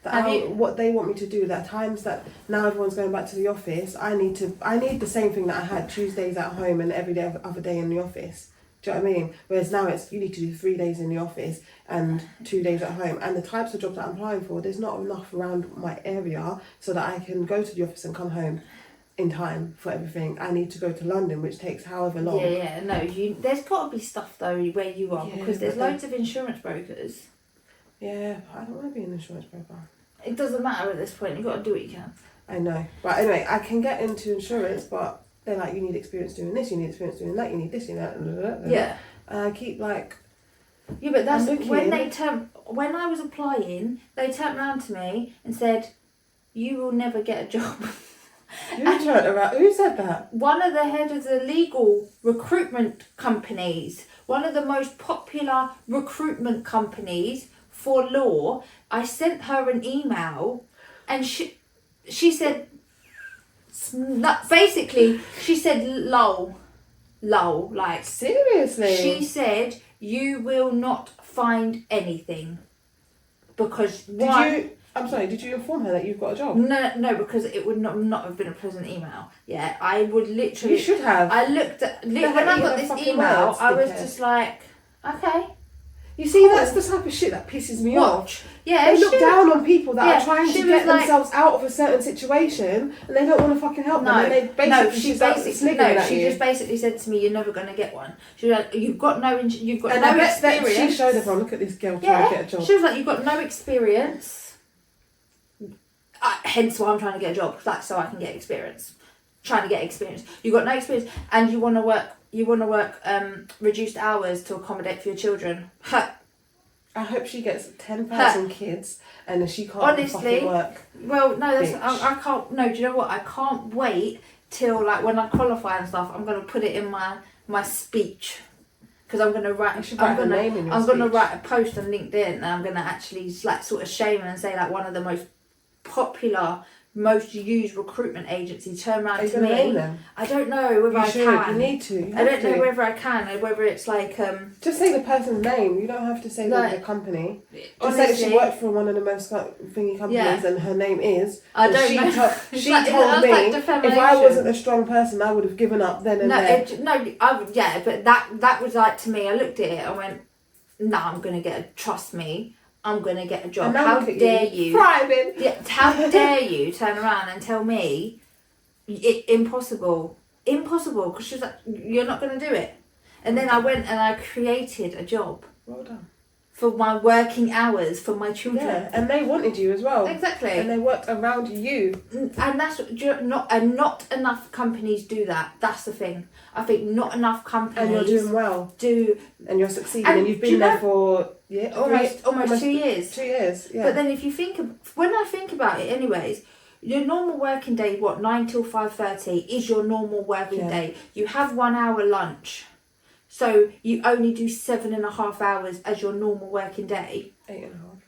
what they want me to do. There are times that now everyone's going back to the office. I need the same thing that I had, Tuesdays at home and every day other day in the office. Do you know what I mean? Whereas now it's you need to do 3 days in the office and 2 days at home. And the types of jobs that I'm applying for, there's not enough around my area so that I can go to the office and come home in time for everything. I need to go to London, which takes however long. There's got to be stuff though where you are, because there's loads of insurance brokers. Yeah, but I don't want to be an insurance broker. It doesn't matter at this point. You've got to do what you can. I know, but anyway, I can get into insurance, but they're like, you need experience doing this, you need experience doing that, you need this, you know. Yeah. And I keep like. Yeah, but that's when I was applying, they turned around to me and said, "You will never get a job." Who said that? One of the head of the legal recruitment companies, one of the most popular recruitment companies for law. I sent her an email, and she said, basically, she said, lol, like. Seriously? She said, you will not find anything. Because did you inform her that you've got a job? No, because it would not have been a pleasant email. Yeah, I would literally. You should have. I looked at when I got this email, I was just like, okay. You see, that's the type of shit that pisses me off. Yeah, they look down on people that are trying to get like, themselves out of a certain situation, and they don't want to fucking help them. And they she just basically said to me, "You're never going to get one." She was like, "You've got no experience." That she showed everyone, look at this girl trying to get a job. She was like, "You've got no experience." Hence why I'm trying to get a job, so I can get experience. trying to get experience. You've got no experience, and you want to work reduced hours to accommodate for your children. I hope she gets 10,000 kids and then she can't fucking work. Well, no, that's I can't. No, do you know what? I can't wait till like when I qualify and stuff. I'm gonna put it in my speech because I'm gonna write. I'm gonna write a post on LinkedIn and I'm gonna actually like sort of shame and say like one of the most popular, most used recruitment agencies turn around to me. Name them? I don't know whether I can. You need to. I don't know whether I can or whether it's like just say the person's name. You don't have to say the company. Just honestly, say that she worked for one of the most thingy companies and her name is. I don't know. She told me if I wasn't a strong person, I would have given up then and there. But that was like to me. I looked at it and went, "Nah, I'm gonna get trust me. I'm going to get a job." How dare you? Thriving. Yeah, how dare you turn around and tell me impossible? Impossible, because she was like, "You're not going to do it." And then I went and I created a job. Well done. For my working hours for my children. Yeah, and they wanted you as well. Exactly. And they worked around you. And that's not enough companies do that. That's the thing. I think not enough companies. And you're doing well. And you're succeeding. And you've been there for almost 2 years. 2 years. Yeah. But then if you when I think about it, anyways, your normal working day, 9 till 5:30 is your normal working day. You have 1 hour lunch. So you only do 7.5 hours as your normal working day. 8.5.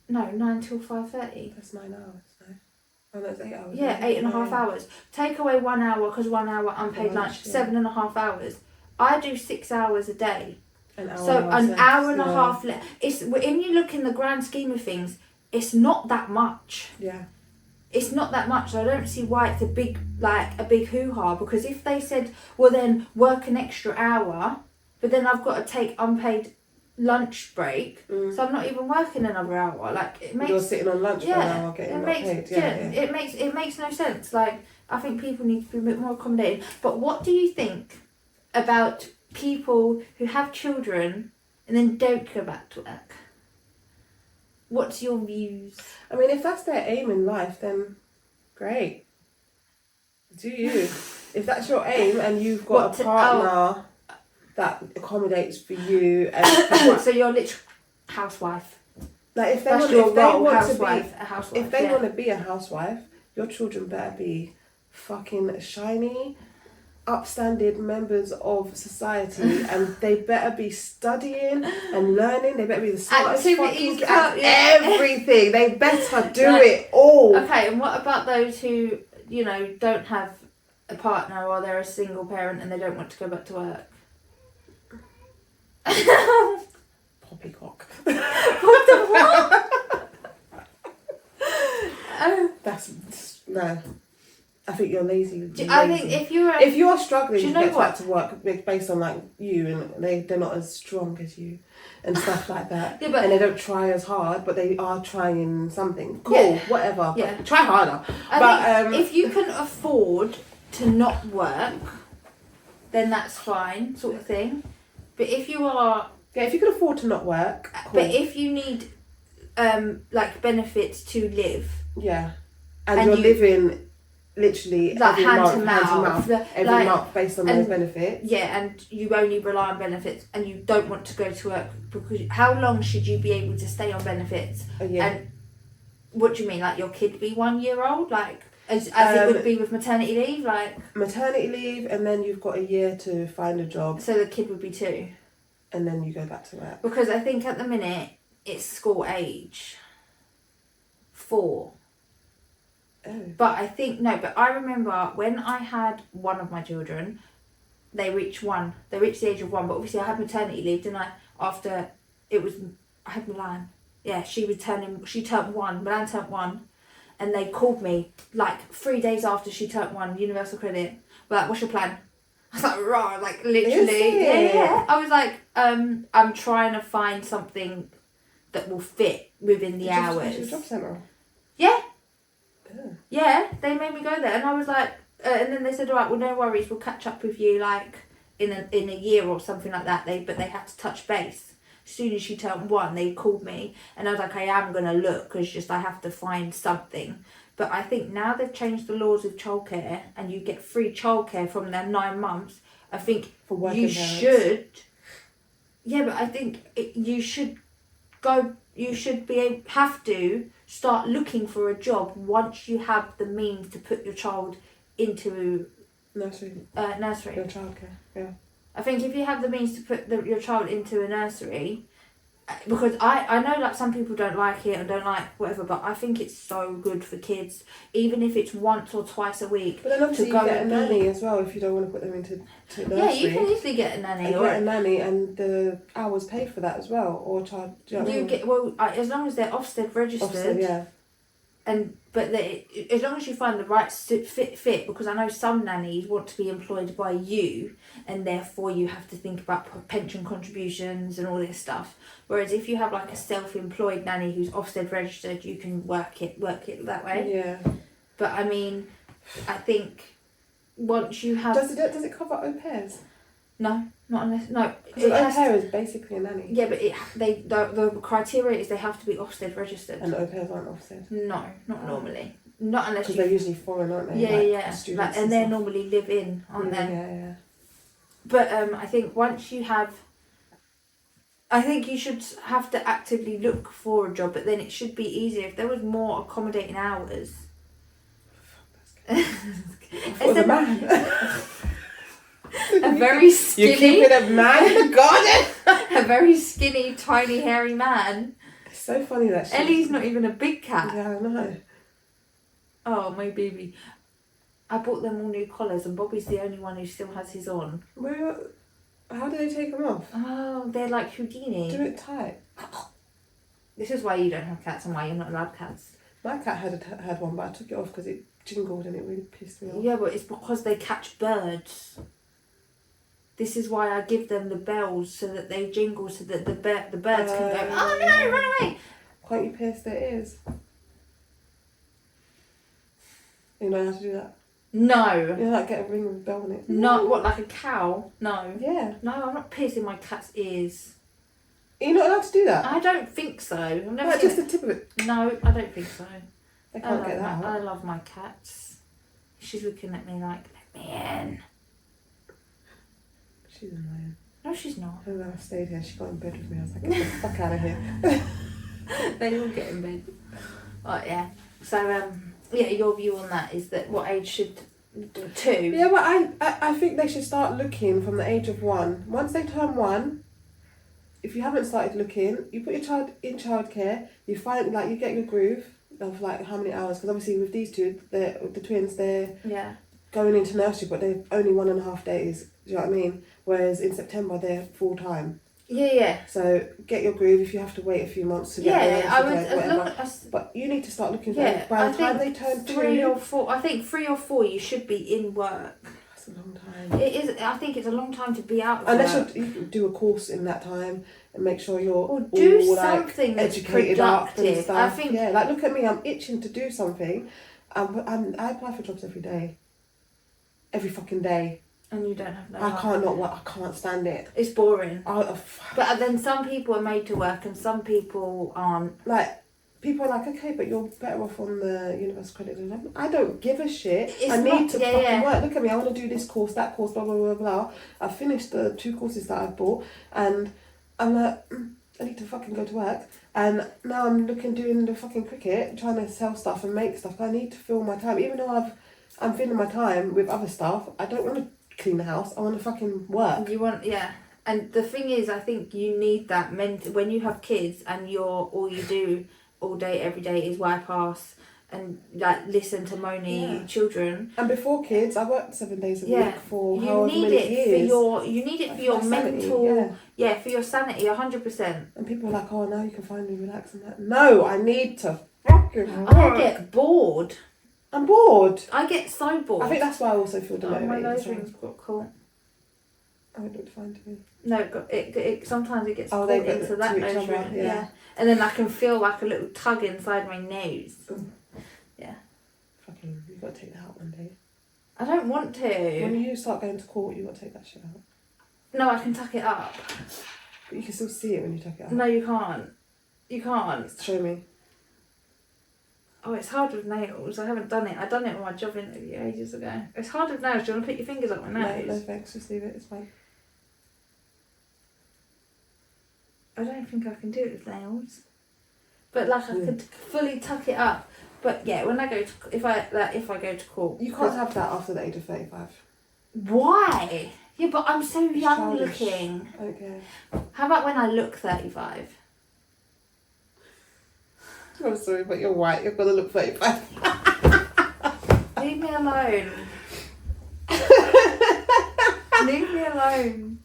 No, 9 till 5:30. That's 9 hours. No. Oh, that's 8 hours. Yeah, 8.5 hours. Take away 1 hour because 1 hour unpaid lunch. 7.5 hours. I do 6 hours a day. An hour and a half. It's when you look in the grand scheme of things, it's not that much. Yeah. It's not that much. I don't see why it's a big hoo-ha, because if they said, well then work an extra hour, but then I've got to take unpaid lunch break, so I'm not even working another hour. Like you're sitting on lunch for an hour getting not paid. It makes no sense. Like I think people need to be a bit more accommodating. But what do you think about people who have children and then don't go back to work? What's your views? I mean, if that's their aim in life, then great. Do you? If that's your aim and you've got a partner that accommodates for you, and so you're literally housewife. Like if they want to be a housewife, your children better be fucking shiny, upstanding members of society, and they better be studying and learning. They better be the smartest fucking everything. They better do it all. Okay, and what about those who, don't have a partner, or they're a single parent and they don't want to go back to work? Poppycock. What the what? That's no. I think you're lazy. I think if you're struggling to get back to work based on like you, and they're not as strong as you and stuff like that, and they don't try as hard, but they are trying something. Cool, whatever. Yeah, but try harder. I think if you can afford to not work, then that's fine, sort of thing. But if you are, if you can afford to not work, cool. But if you need like benefits to live, and you're living literally like every hand month, to mouth, every month based on those benefits. Yeah, and you only rely on benefits, and you don't want to go to work because how long should you be able to stay on benefits? And what do you mean, like your kid be 1 year old, like as it would be with maternity leave, like maternity leave, and then you've got a year to find a job. So the kid would be 2, and then you go back to work. Because I think at the minute it's school age 4. Oh. But I think but I remember when I had one of my children, they reached the age of 1, but obviously I had maternity leave, didn't I? After I had Milan. Yeah, she turned 1, Milan turned 1, and they called me like 3 days after she turned 1, Universal Credit. Like, what's your plan? I was like, raw, like literally. Yeah. I was like, I'm trying to find something that will fit within the hours. Did you job centre? Yeah. Yeah, they made me go there, and I was like, and then they said, all right, well, no worries, we'll catch up with you like in a year or something like that. But they had to touch base. As soon as she turned 1, they called me, and I was like, I am gonna look, because I have to find something. But I think now they've changed the laws with childcare and you get free childcare from their 9 months. I think For working you parents. should. Yeah, but I think you should go. You should have to start looking for a job once you have the means to put your child into Nursery. nursery. Your childcare. Yeah. I think if you have the means to put your child into a nursery, because I know like some people don't like it and don't like whatever, but I think it's so good for kids, even if it's once or twice a week. But then obviously to go you get a and nanny as well if you don't want to put them into nursery. Yeah, you can easily get a nanny. And get a nanny and the hours paid for that as well, or child. Do you know what I mean? Get as long as they're Ofsted registered. Ofsted, yeah. But as long as you find the right fit, because I know some nannies want to be employed by you, and therefore you have to think about pension contributions and all this stuff. Whereas if you have like a self-employed nanny who's Ofsted registered, you can work it that way. Yeah. But I mean, I think once you have Does it cover au pairs? No, not unless no. Because au pair is basically a nanny. Yeah, but the criteria is they have to be Ofsted registered. And au pairs aren't Ofsted. No, not normally. Not unless because they're usually foreign, aren't they? Yeah. And they normally live in, aren't they? Yeah. But I think once you have, I think you should have to actively look for a job, but then it should be easier if there was more accommodating hours. For the man. A very skinny. You're keeping a man in the garden. A very skinny, tiny, hairy man. It's so funny that Ellie's not even a big cat. Yeah, I know. Oh, my baby. I bought them all new collars and Bobby's the only one who still has his on. How do they take them off? Oh, they're like Houdini. Do it tight. This is why you don't have cats and why you're not allowed cats. My cat had one, but I took it off because it jingled and it really pissed me off. Yeah, but it's because they catch birds. This is why I give them the bells so that they jingle so that the birds can go, oh no, run away. Can't you pierce their ears? You know how to do that? No. You know, like get a ring with a bell on it. Not what, like a cow? No. Yeah. No, I'm not piercing my cat's ears. Are you not allowed to do that? I don't think so. I've never Like seen just the tip of it. No, I don't think so. They can't get that out. I love my cats. She's looking at me like, let me in. She's annoying. No, she's not. When I stayed here, she got in bed with me. I was like, get the fuck out of here. They all get in bed. Oh, yeah. So, yeah, your view on that is that what age should 2? Yeah, but I think they should start looking from the age of 1. Once they turn 1, if you haven't started looking, you put your child in childcare, you find, like, you get your groove of, like, how many hours, because obviously with these two, the twins, they're going into nursery, but they're only 1.5 days, do you know what I mean? Whereas in September, they're full-time. Yeah. So get your groove if you have to wait a few months to get whatever. But you need to start looking for it. By the time they turn 3 or 4, I think 3 or 4 you should be in work. That's a long time. It is. I think it's a long time to be out of Unless work. you do a course in that time and make sure you're or do all, something like, that's educated up and productive. stuff. I think like look at me, I'm itching to do something. I apply for jobs every day. Every fucking day. And you don't have no. I can't not work. I can't stand it. It's boring. But then some people are made to work and some people aren't. Like, people are like, okay, but you're better off on the universal credit. I don't give a shit. I need to fucking work. Look at me. I want to do this course, that course, blah, blah, blah, blah. I finished the 2 courses that I've bought and I'm like, I need to fucking go to work. And now I'm doing the fucking cricket, trying to sell stuff and make stuff. I need to fill my time. Even though I'm filling my time with other stuff, I don't want to clean the house. I want to fucking work. You want, and the thing is, I think you need that when you have kids and all you do all day every day is wipe ass and like listen to moany children. And before kids, I worked 7 days a week for however many years. You need it for your mental, for your sanity, 100%. And people are like, oh, now you can finally relax. I'm like, no, I need to fucking work. I get bored. I'm bored. I get so bored. I think that's why I also feel demotivated. My nose ring's got caught. Oh, it looked fine to me. No, it sometimes it gets caught into that nose ring. Yeah. And then I can feel like a little tug inside my nose. Yeah. Fucking, you've got to take that out one day. I don't want to. When you start going to court, you've got to take that shit out. No, I can tuck it up. But you can still see it when you tuck it out. No, you can't. You can't. Show me. Oh, it's hard with nails. I haven't done it. I done it on my job interview ages ago. It's hard with nails. Do you want to put your fingers up my nose? No, thanks. Just leave it. It's fine. I don't think I can do it with nails. But like I could fully tuck it up. But yeah, when I go to if I go to court, You can't have that after the age of 35. Why? Yeah, but I'm so It's young childish. looking. Okay. How about when I look 35? I'm sorry, but you're white. You're gonna look 35. Leave me alone. Leave me alone.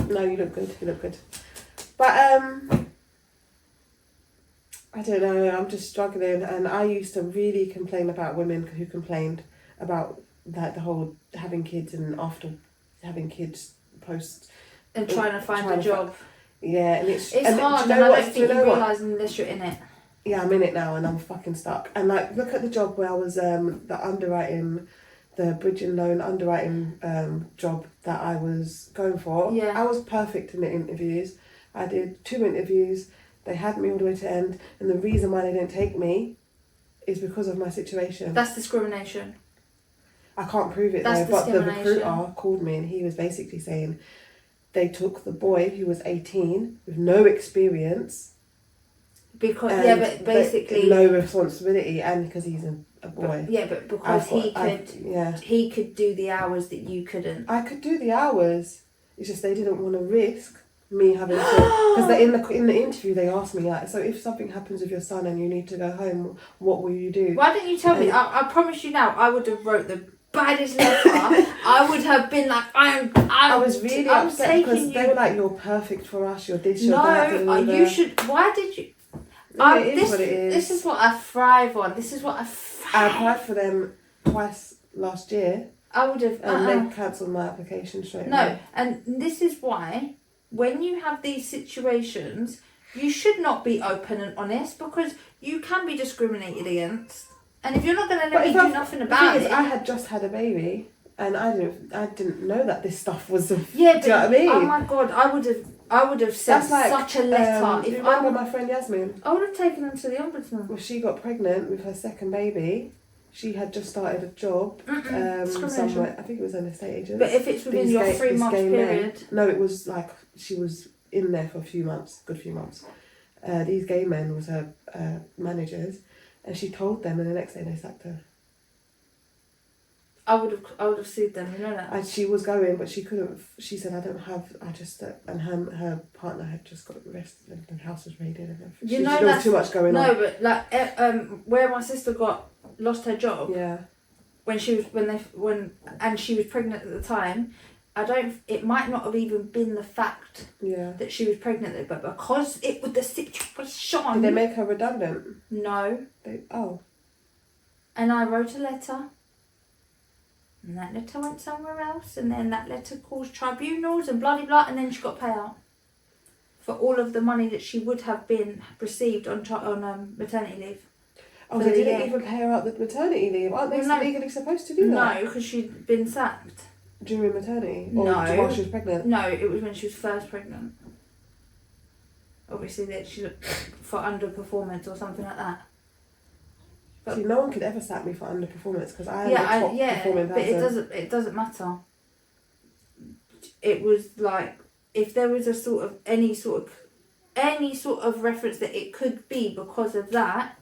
No, you look good. You look good. But I don't know. I'm just struggling, and I used to really complain about women who complained about that the whole having kids and after having kids post And trying to find a job. Yeah, and it's hard, and and I don't think you realise unless you're in it. Yeah, I'm in it now, and I'm fucking stuck. And like, look at the job where I was the underwriting, the bridge and loan underwriting job that I was going for. Yeah. I was perfect in the interviews. I did 2 interviews. They had me all the way to end, and the reason why they didn't take me is because of my situation. That's discrimination. I can't prove it That's though, but the discrimination. recruiter called me and he was basically saying they took the boy who was 18 with no experience. Because and but basically no responsibility, and because he's a boy. But because he could do the hours that you couldn't. I could do the hours. It's just they didn't want to risk me having to, because in the interview they asked me like, so if something happens with your son and you need to go home, what will you do? Why didn't you tell me? I promise you now, I would have wrote the baddest letter. I would have been like, I was really upset because they were like, you're perfect for us, you're this, you're that. No, you should. Why did you? It is what it is. This is what I thrive on. This is what I applied for them twice last year. I would have. And they cancelled my application straight away. No, and this is why when you have these situations, you should not be open and honest, because you can be discriminated against. And if you're not going to let me do nothing about it... I had just had a baby, and I didn't know that this stuff was... Yeah, do you know what I mean? Oh my God, I would have sent such a letter. Do you remember my friend Yasmin? I would have taken her to the ombudsman. Well, she got pregnant with her second baby. She had just started a job somewhere. I think it was an estate agent. But if it's within your 3 month period... No, it was like she was in there for a good few months. These gay men was her managers, and she told them, and the next day they sacked her. I would have sued them, you know that. And she was going, but she couldn't. She said, and her partner had just got arrested, and the house was raided, and everything. There was too much going on. No, but like where my sister lost her job. Yeah. When she was she was pregnant at the time, it might not have even been the fact that she was pregnant, but because it was the situation. Did they make her redundant? No. And I wrote a letter. And that letter went somewhere else, and then that letter caused tribunals and blah, blah, blah, and then she got payout for all of the money that she would have been received on maternity leave. Oh, they didn't even pay her out the maternity leave. Aren't they legally supposed to do that? No, because she'd been sacked. During maternity? Or while she was pregnant? No, it was when she was first pregnant. Obviously, that she looked for underperformance or something like that. See, no one could ever sack me for underperformance because I am a top performing person. But it doesn't matter. It was like, if there was any sort of reference that it could be because of that,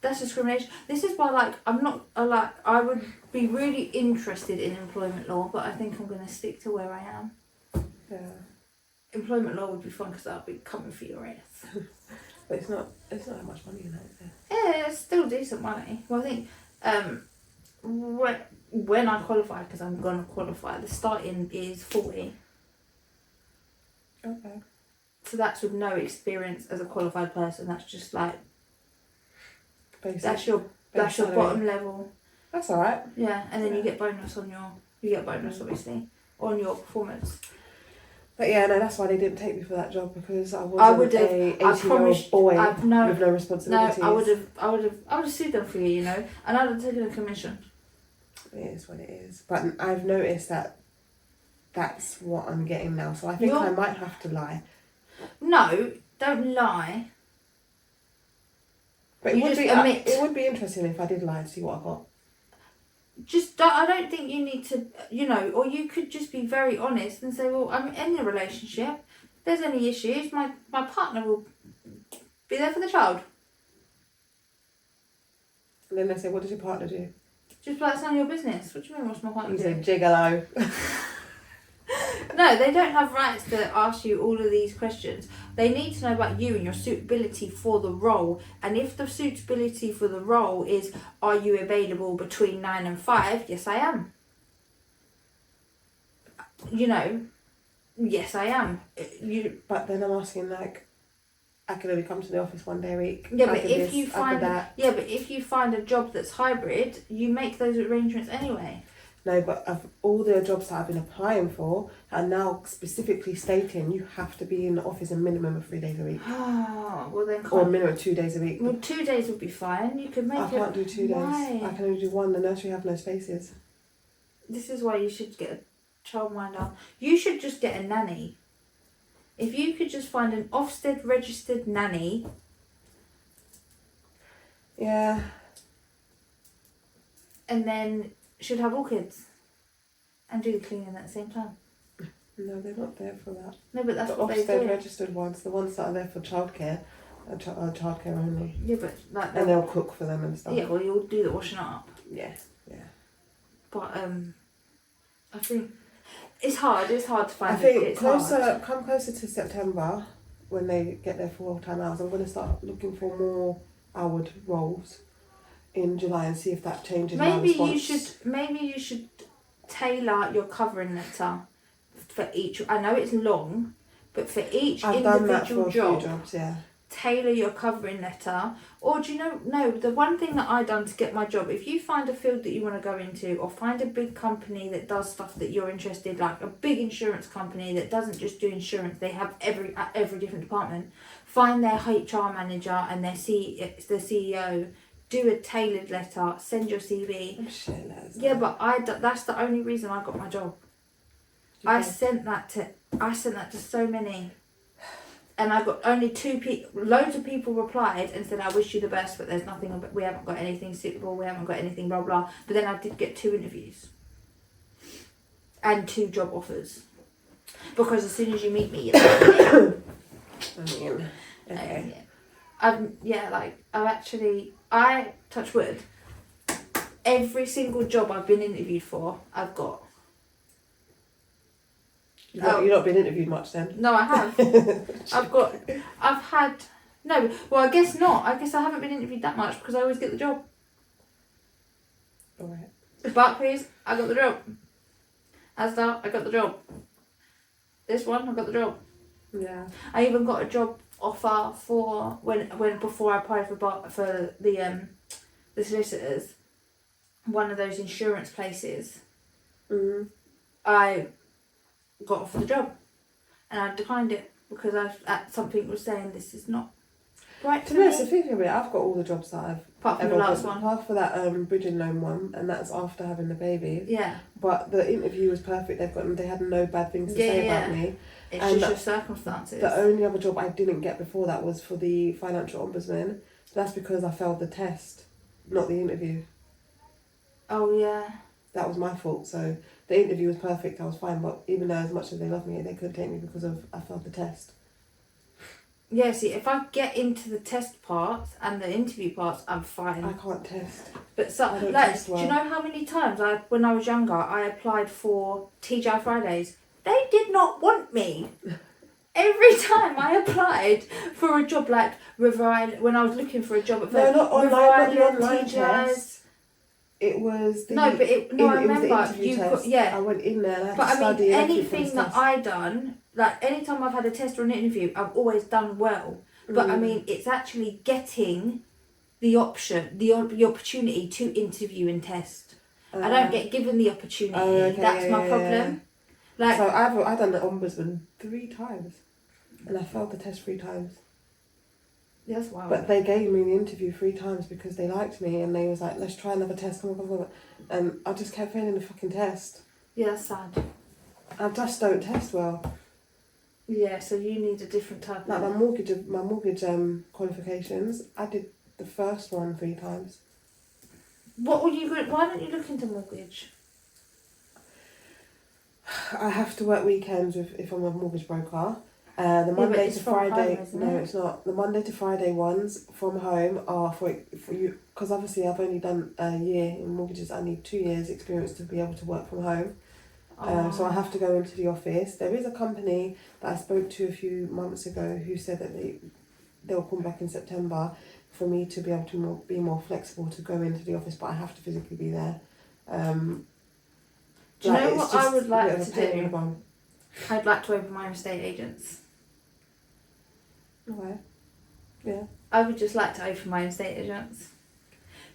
that's discrimination. This is why, like, I would be really interested in employment law, but I think I'm going to stick to where I am. Yeah. Employment law would be fun because I'll be coming for your ass. But it's not that much money in that, is there? Yeah, it's still decent money. Well, I think when I qualify, because I'm going to qualify, the starting is 40. Okay. So that's with no experience as a qualified person. That's just like... Basic. That's your bottom level. That's alright. Yeah, and then you get bonus obviously on your performance. But yeah, no, that's why they didn't take me for that job, because I wasn't a 18-year-old boy with no responsibilities. No, I would have sued them for you, and I'd have taken a commission. It is what it is. But I've noticed that that's what I'm getting now, so I think I might have to lie. No, don't lie. But you just omit. it would be interesting if I did lie to see what I got. I don't think you need to, or you could just be very honest and say, well, I'm in a relationship. If there's any issues, my partner will be there for the child. And then they say, what does your partner do? Just like, it's none of your business. What do you mean, what's my partner do? He's a gigolo. No, they don't have rights to ask you all of these questions. They need to know about you and your suitability for the role. And if the suitability for the role is, are you available between 9 and 5? Yes, I am. Yes, I am. But then I'm asking, like, I can only come to the office 1 day a week. Yeah, but if you find a job that's hybrid, you make those arrangements anyway. No, but of all the jobs that I've been applying for are now specifically stating you have to be in the office a minimum of 3 days a week. Oh, well then or a minimum of 2 days a week. Well, 2 days would be fine. You could make it. I can't do 2 days. Why? I can only do one. The nursery have no spaces. This is why you should get a childminder. You should just get a nanny. If you could just find an Ofsted registered nanny. Yeah. And then should have all kids. And do the cleaning at the same time. No, they're not there for that. No, but that's the what they do. Ofsted registered ones, the ones that are there for childcare, are childcare only. Yeah, but like. And they'll cook for them and stuff. Yeah, well, you'll do the washing up. Yeah. But I think it's hard. It's hard to find. I think come closer to September, when they get their full-time hours, I'm going to start looking for more hourly roles in July and see if that changes my response. Maybe you should tailor your covering letter for each. I know it's long, but for each I've individual done that for job, a few jobs, yeah. Tailor your covering letter. Or do you know? No, the one thing that I done to get my job, if you find a field that you want to go into, or find a big company that does stuff that you're interested, like a big insurance company that doesn't just do insurance, they have every different department. Find their HR manager and their CEO. Do a tailored letter. Send your CV. I'm shit letters. Yeah, but that's the only reason I got my job. Okay. I sent that to so many. And I got only 2 people. Loads of people replied and said, "I wish you the best, but there's nothing. We haven't got anything suitable. We haven't got anything. Blah blah." But then I did get 2 interviews and 2 job offers, because as soon as you meet me, you're okay. I touch wood. Every single job I've been interviewed for, I've got. You've not been interviewed much then? No, I have. I guess not. I guess I haven't been interviewed that much because I always get the job. Alright. Barclays, I got the job. Asda, I got the job. This one, I got the job. Yeah. I even got a job offer for before I applied for the solicitors. One of those insurance places. Mm-hmm. I got offered the job, and I declined it because something was saying this is not right. To be honest, thinking about it, I've got all the jobs that I've apart from the last one. Apart from that bridging loan one, and that's after having the baby. Yeah. But the interview was perfect. They had no bad things to say about me. It's just your circumstances. The only other job I didn't get before that was for the financial ombudsman. That's because I failed the test, not the interview. Oh yeah. That was my fault. So the interview was perfect. I was fine, but even though as much as they loved me, they couldn't take me because I failed the test. Yeah, see, if I get into the test parts and the interview parts, I'm fine. I can't test. But test well. Do you know how many times when I was younger, I applied for TGI Fridays? They did not want me. Every time I applied for a job like River Island, when I was looking for a job at first, not online TGI's. It was the I remember I went in there and I had to study anything that I done, like anytime I've had a test or an interview, I've always done well. But it's actually getting the opportunity to interview and test. I don't get given the opportunity. Okay, that's my problem. Like, so I've done the ombudsman 3 times, and I failed the test 3 times. Yeah, that's wild. But they gave me the interview 3 times because they liked me, and they was like, "Let's try another test." Come on. And I just kept failing the fucking test. Yeah, that's sad. I just don't test well. Yeah, so you need a different type. Like my mortgage qualifications, I did the first one 3 times. Why don't you look into mortgage? I have to work weekends if I'm a mortgage broker. The Monday to Friday, home, it's not. The Monday to Friday ones from home are for you, because obviously I've only done a year in mortgages. I need 2 years experience to be able to work from home. So I have to go into the office. There is a company that I spoke to a few months ago who said that they'll come back in September for me to be able to be more flexible to go into the office, but I have to physically be there. Do you know what I would like to do? Bum. I'd like to open my own estate agents. Okay. Yeah. I would just like to open my own estate agents.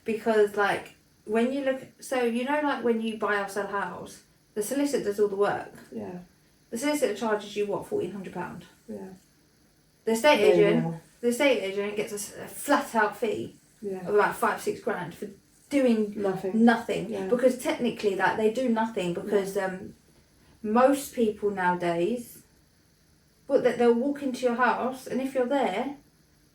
Because, like, when you look... So, you know, like, when you buy or sell a house, the solicitor does all the work. Yeah. The solicitor charges you, what, £1,400? Yeah. The estate agent gets a flat-out fee of about £5-6 grand for doing nothing. Yeah. Because technically, like, they do nothing because most people nowadays, they'll walk into your house, and if you're there,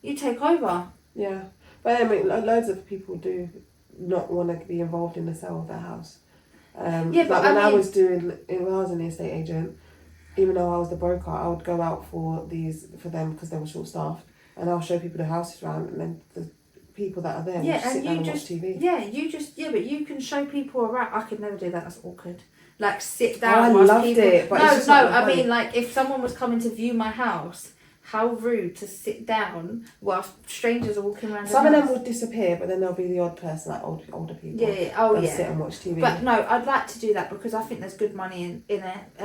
you take over. Yeah, but I mean, loads of people do not want to be involved in the sale of their house. But when I was an estate agent, even though I was the broker, I would go out for them because they were short staffed, and I'll show people the houses around, and then the people that are there will just sit down and watch TV. But you can show people around. I could never do that. That's awkward. Like, sit down. I loved it. But I mean, like, if someone was coming to view my house, how rude to sit down while strangers are walking around. Some of them will disappear, but then there'll be the odd person, like older people. Sit and watch TV. But no, I'd like to do that because I think there's good money in it.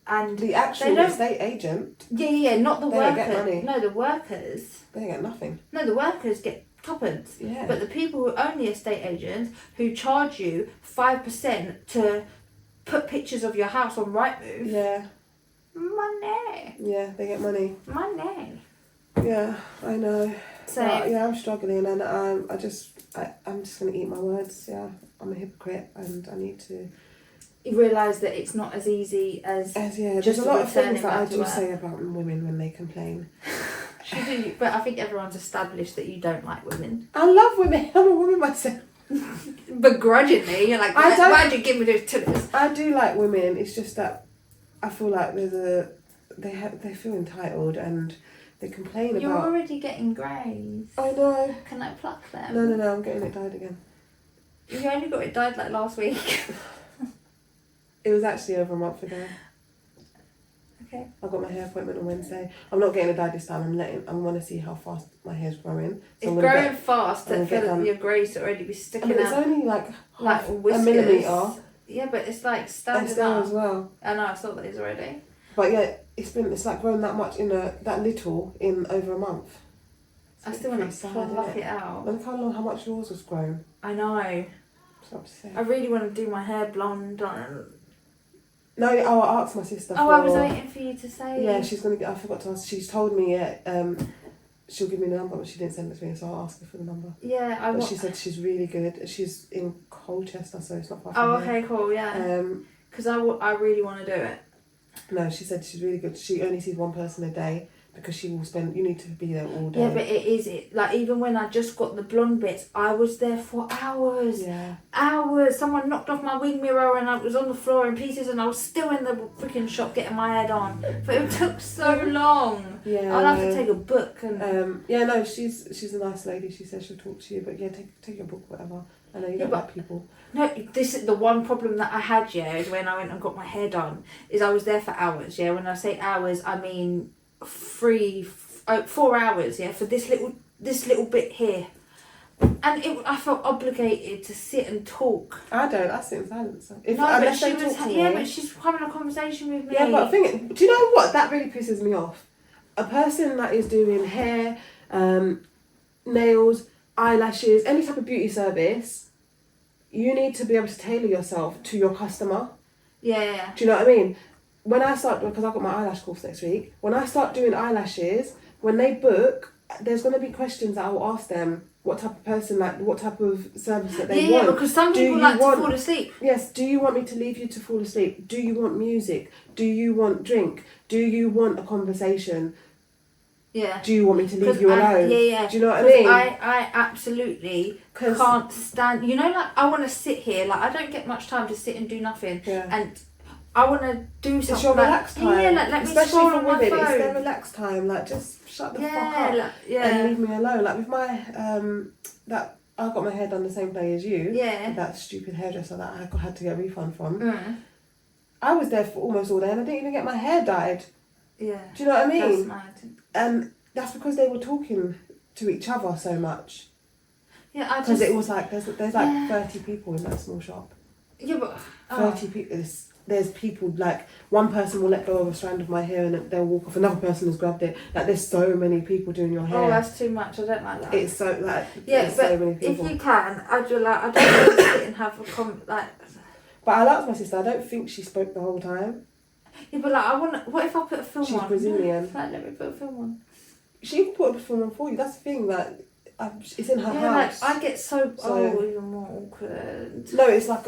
And the actual estate agent. Not the workers. They don't get money. No, the workers. They get nothing. No, the workers get tuppence. Yeah. But the people who own the estate agents, who charge you 5% to put pictures of your house on Rightmove. Yeah. Money. Yeah, they get money. Money. Yeah, I know. So I'm struggling, and I'm just gonna eat my words. Yeah, I'm a hypocrite, and I need to realise that it's not as easy as there's a lot of things that I do say about women when they complain. But I think everyone's established that you don't like women. I love women. I'm a woman myself. Begrudgingly, you're like, why'd you give me those tunnels? I do like women. It's just that I feel like they feel entitled and they complain about. You're already getting greys. I know. Can I pluck them? No, I'm getting it dyed again. You only got it dyed like last week. It was actually over a month ago. Okay. I got my hair appointment on Wednesday. I'm not getting it dyed this time. I want to see how fast my hair's growing. So it's growing fast. That your greys already be sticking out. It's only like a whiskers. millimetre. Yeah, but it's like standing up as well. I know, I saw these already. But yeah, it's like growing that much that little in over a month. I still want to pluck it out. Look how much yours was grown. I know. So upset. I really want to do my hair blonde. No, I asked my sister. I was waiting for you to say. Yeah, she's gonna get. I forgot to ask. She's told me she'll give me the number, but she didn't send it to me, so I'll ask her for the number. Yeah, But she said she's really good. She's in Colchester, so it's not far from here. Okay, cool, yeah. Because I really want to do it. No, she said she's really good. She only sees one person a day because she will spend. You need to be there all day. Yeah, but like even when I just got the blonde bits, I was there for hours. Yeah. Hours. Someone knocked off my wing mirror and I was on the floor in pieces, and I was still in the freaking shop getting my head on. But it took so long. Yeah. I'll have to take a book and. She's a nice lady. She says she'll talk to you, but yeah, take your book, whatever. I know you don't like people. No, this is the one problem that I had. Yeah, is when I went and got my hair done. Is I was there for hours. Yeah, when I say hours, I mean 4 hours. Yeah, for this little bit here, and I felt obligated to sit and talk. I don't. I sit in silence. But she's having a conversation with me. Yeah, but do you know what? That really pisses me off. A person that is doing hair, nails, eyelashes, any type of beauty service, you need to be able to tailor yourself to your customer. Yeah. Do you know what I mean? When I start, because I've got my eyelash course next week, when I start doing eyelashes, when they book, there's going to be questions that I will ask them. What type of person, what type of service that they want. Yeah, because some people like to fall asleep. Yes, do you want me to leave you to fall asleep? Do you want music? Do you want drink? Do you want a conversation? Yeah. Do you want me to leave you alone? Yeah. Do you know what I mean? I absolutely can't stand. You know, like I want to sit here. Like I don't get much time to sit and do nothing. Yeah. And I want to do something. It's your relaxed time. Yeah, like let me especially scroll for on my women. phone. It's their relaxed time. Like just shut the fuck up Like, and leave me alone. Like with my that I got my hair done the same day as you. Yeah. With that stupid hairdresser that I had to get a refund from. Mm. I was there for almost all day and I didn't even get my hair dyed. Yeah. Do you know what I mean? That's mad. And that's because they were talking to each other so much. Yeah, because it was like there's like 30 people in that small shop. Yeah, but 30 people. There's people, like one person will let go of a strand of my hair and they'll walk off. Another person has grabbed it. Like there's so many people doing your hair. Oh, that's too much. I don't like that. It's so like but so many people. if you can, I don't want to sit and have a like. But I liked my sister. I don't think she spoke the whole time. Yeah, but like I want. What if I put a film on? She's Brazilian. Like, let me put a film on. She can put a film on for you. That's the thing. Like it's in her house. Like I get so even more awkward. No, it's not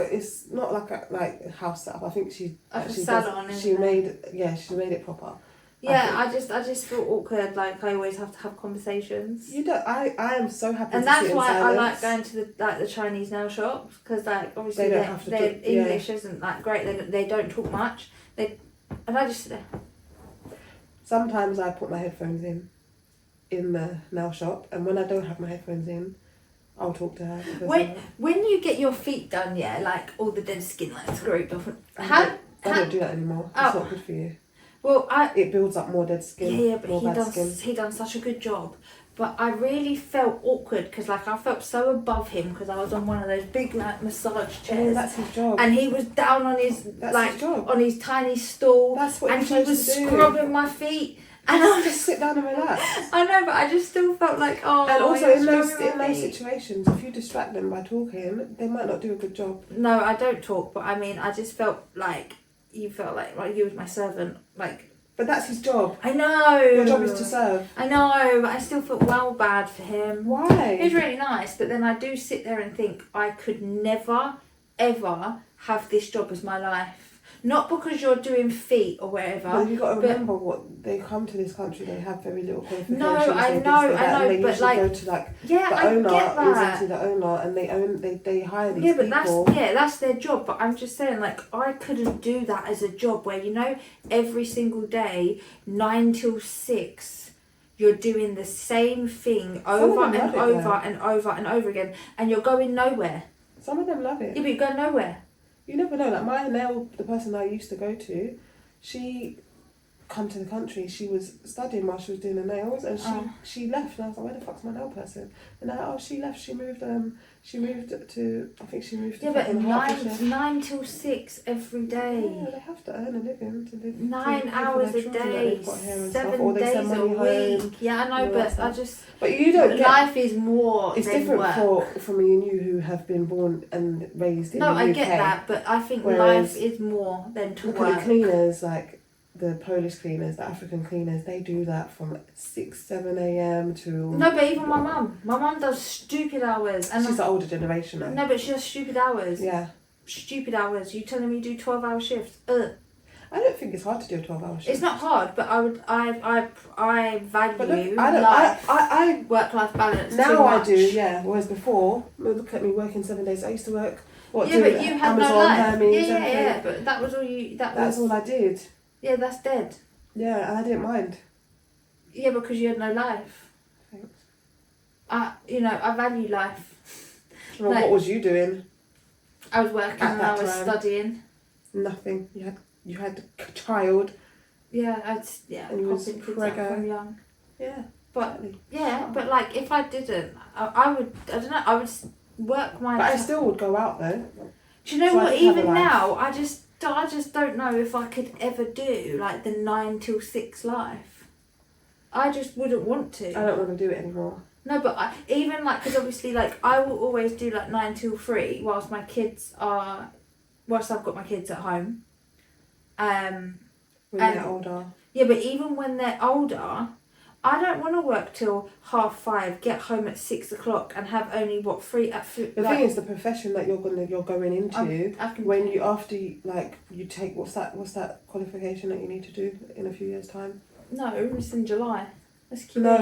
like a house setup. I think she like a salon. She made it proper. Yeah, I just feel awkward. Like I always have to have conversations. You don't. I am so happy. And to that's sit why in I silence. like going to the Chinese nail shops because like obviously their English isn't like great. They don't talk much. And I just sit there. Sometimes I put my headphones in the nail shop, and when I don't have my headphones in, I'll talk to her. When you get your feet done, like all the dead skin like scraped off. I don't do that anymore. It's not good for you. Well, it builds up more dead skin. Yeah, but he done such a good job. But I really felt awkward because like I felt so above him because I was on one of those big like massage chairs. Yeah, that's his job. And he was down on his on his tiny stool. That's what and he was scrubbing my feet. And I just sit down and relax. I know, but I just still felt like And also in those situations, if you distract them by talking, they might not do a good job. No, I don't talk, but I mean, I just felt like you felt like you was my servant, like. But that's his job. I know. Your job is to serve. I know, but I still feel bad for him. Why? He's really nice, but then I do sit there and think I could never, ever have this job as my life. Not because you're doing feet or whatever. But you've got to remember what they come to this country. They have very little qualifications. No, I know, they but like go to the I owner get that. is into the owner, and they hire these people. Yeah, but that's their job. But I'm just saying, like I couldn't do that as a job where every single day 9 till 6. You're doing the same thing over and over and over and over again, and you're going nowhere. Some of them love it. Yeah, but you go nowhere. You never know. Like the person I used to go to, she come to the country. She was studying while she was doing her nails, and she left. And I was like, where the fuck's my nail person? And they're like, she left. She moved to. I think she moved to. Yeah, but 9 till 6 every day. Yeah, they have to earn a living to live. 9 hours a day, 7 days a week. Yeah, I know, but I just. But you don't. Life is more. It's than different for me and you who have been born and raised in the UK. No, I get that, but I think life is more than to work. Look at the cleaners, like the Polish cleaners, the African cleaners. They do that from 6, 7 a.m. to. No, but even my mum. My mum does stupid hours, and she's the older generation though. No, but she does stupid hours. Yeah. Stupid hours. You telling me you do 12-hour shifts? I don't think it's hard to do a 12-hour shift. It's not hard, but I value I work-life balance. Now too much. I do, yeah. Whereas before, look at me working 7 days. I used to work. But you had Amazon, no life. Hermes, Yeah. But that was all you. That's all I did. Yeah, that's dead. Yeah, and I didn't mind. Yeah, because you had no life. Thanks. I value life. Well, what was you doing? I was working and I was studying. Nothing. You had a child. Yeah, and you was from young. Yeah. But but like if I didn't, I would. I don't know. I would work my. But I still would go out though. Do you know what? Even now, I just don't know if I could ever do like the 9 till 6 life. I just wouldn't want to. I don't want to do it anymore. No, but even like because obviously like I will always do like 9 till 3 whilst I've got my kids at home. When they're older. Yeah, but even when they're older, I don't want to work till 5:30, get home at 6 o'clock, and have only 3 at food. The thing is, the profession that you're going into when you take what's that qualification that you need to do in a few years' time? No, it's in July. That's cute. No,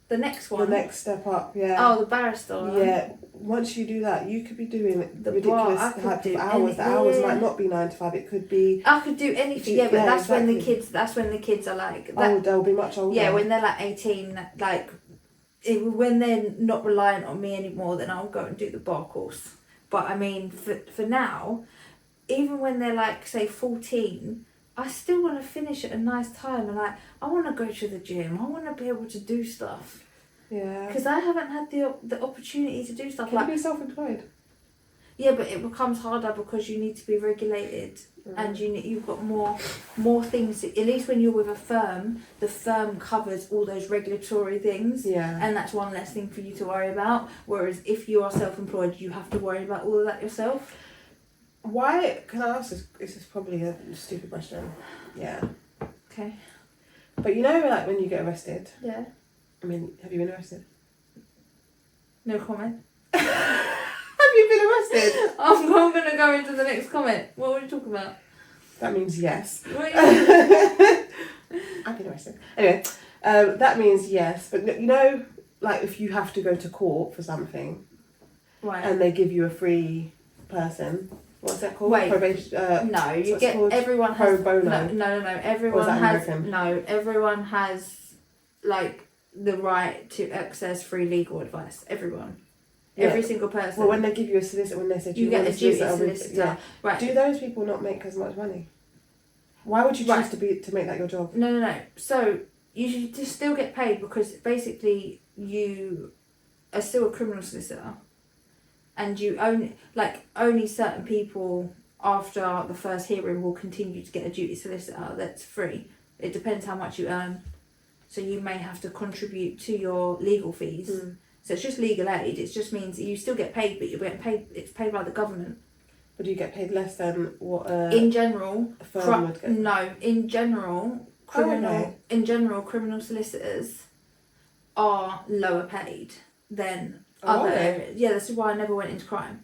the next one. The next step up, yeah. Oh, the barrister one. Yeah. Once you do that, you could be doing The ridiculous bar, I could types do of hours. The hours anything. might not be 9 to 5. It could be. I could do anything. Yeah, but yeah, that's exactly. when the kids. That's when the kids are like. Oh, they'll be much older. Yeah, when they're like 18, like when they're not reliant on me anymore, then I'll go and do the bar course. But I mean, for now, even when they're like say 14, I still want to finish at a nice time, and like I want to go to the gym. I want to be able to do stuff. Yeah. Because I haven't had the opportunity to do stuff. Can you be self-employed? Yeah, but it becomes harder because you need to be regulated, and you've got more things. At least when you're with a firm, the firm covers all those regulatory things. Yeah. And that's one less thing for you to worry about. Whereas if you are self-employed, you have to worry about all of that yourself. Why? Can I ask this? This is probably a stupid question. Yeah. Okay. But you know, like when you get arrested. Yeah. I mean, have you been arrested? No comment. Have you been arrested? I'm going to go into the next comment. What were you talking about? That means yes. What are you I've been arrested. Anyway, that means yes. But you know, like if you have to go to court for something, Right. and they give you a free person, what's that called? Wait. Probation. No, you what's get called? everyone Pro has bono. No. Or Everyone is that has American? no. Everyone has like the right to access free legal advice. Everyone, Yeah. every single person. Well, when they give you a solicitor, when they said you want get a duty solicitor, yeah. right? Do those people not make as much money? Why would you choose Right. to make that your job? No. So you should just still get paid because basically you are still a criminal solicitor, and you only certain people after the first hearing will continue to get a duty solicitor that's free. It depends how much you earn. So you may have to contribute to your legal fees. So it's just legal aid. It just means you still get paid, but you're getting paid. It's paid by the government. But do you get paid less than what In general, a firm would get? no. In general, criminal solicitors are lower paid than other areas. Yeah, that's why I never went into crime.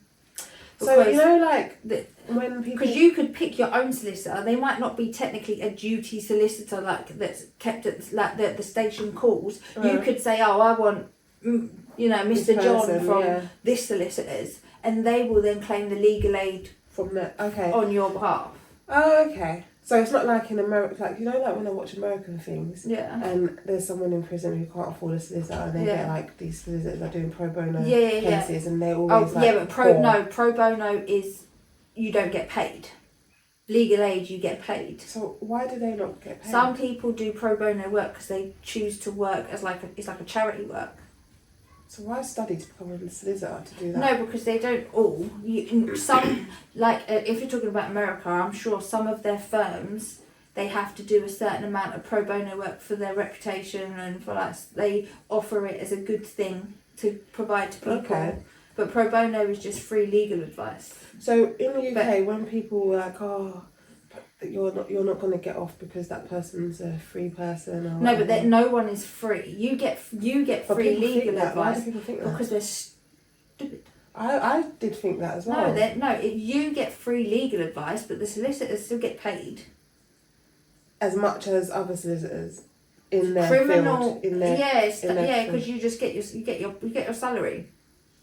So you know, like when people, because you could pick your own solicitor, they might not be technically a duty solicitor like that's kept at like the station calls. You could say, oh, I want, Mr. John from this solicitors, and they will then claim the legal aid from that. Okay. On your behalf. Oh, okay. So it's not like in America, like like when I watch American things. Yeah. And there's someone in prison who can't afford a solicitor, and they get like these solicitors are doing pro bono cases, and they always but pro bono is you don't get paid. Legal aid, you get paid. So why do they not get paid? Some people do pro bono work because they choose to work as it's like a charity work. So why study to become a solicitor to do that? No, because they don't all. Some if you're talking about America, I'm sure some of their firms they have to do a certain amount of pro bono work for their reputation and for they offer it as a good thing to provide to people. Okay. But pro bono is just free legal advice. So in the UK, when people were like, you're not going to get off because that person's a free person. Or no, but no one is free. You get free legal advice. Why do people think that? Because they're stupid. I did think that as well. You get free legal advice, but the solicitors still get paid as much as other solicitors in their criminal field. Because you just get your salary,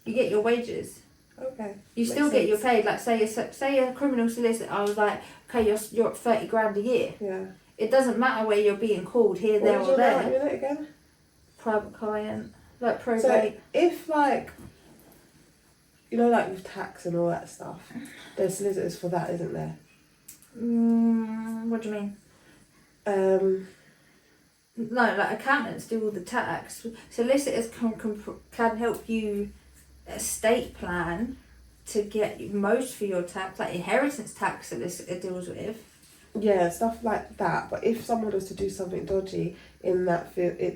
you get your wages. Okay. You still get your paid. Like say a criminal solicitor. I was like, okay, you're at 30 grand a year. Yeah. It doesn't matter where you're being called here, there, or there. What was your again? Private client, like probate. So if like with tax and all that stuff, there's solicitors for that, isn't there? What do you mean? No, like accountants do all the tax. Solicitors can help you estate plan to get most for your tax, like inheritance tax solicitor deals with. Yeah, stuff like that. But if someone was to do something dodgy in that field,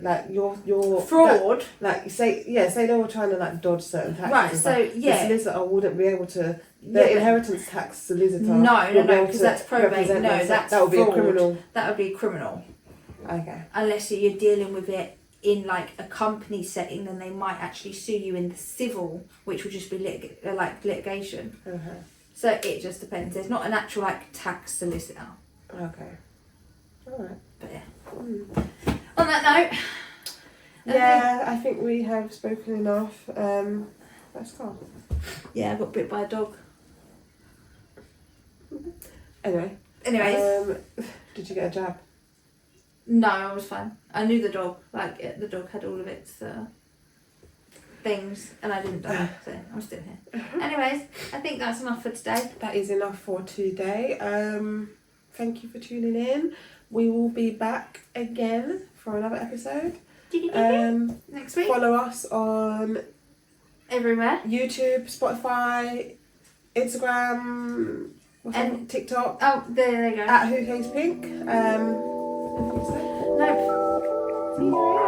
your fraud, say they were trying to dodge certain taxes. Right. So the solicitor wouldn't be able to. The inheritance tax solicitor. No, because that's probate. No, that would be a criminal. That would be criminal. Okay. Unless you're dealing with it in a company setting, then they might actually sue you in the civil, which would just be litigation. Okay. So it just depends. There's not an actual tax solicitor. Okay. All right. But yeah. On that note. Yeah, I think we have spoken enough. Let's go. Yeah, I got bit by a dog. Anyways. Did you get a jab? No, I was fine. I knew the dog. The dog had all of its things, and I didn't die, so I'm still here. Anyways, I think that's enough for today. That is enough for today. Thank you for tuning in. We will be back again for another episode. Next week. Follow us on everywhere. YouTube, Spotify, Instagram, TikTok. Oh, there they go. At Who Hates Pink. No. See you.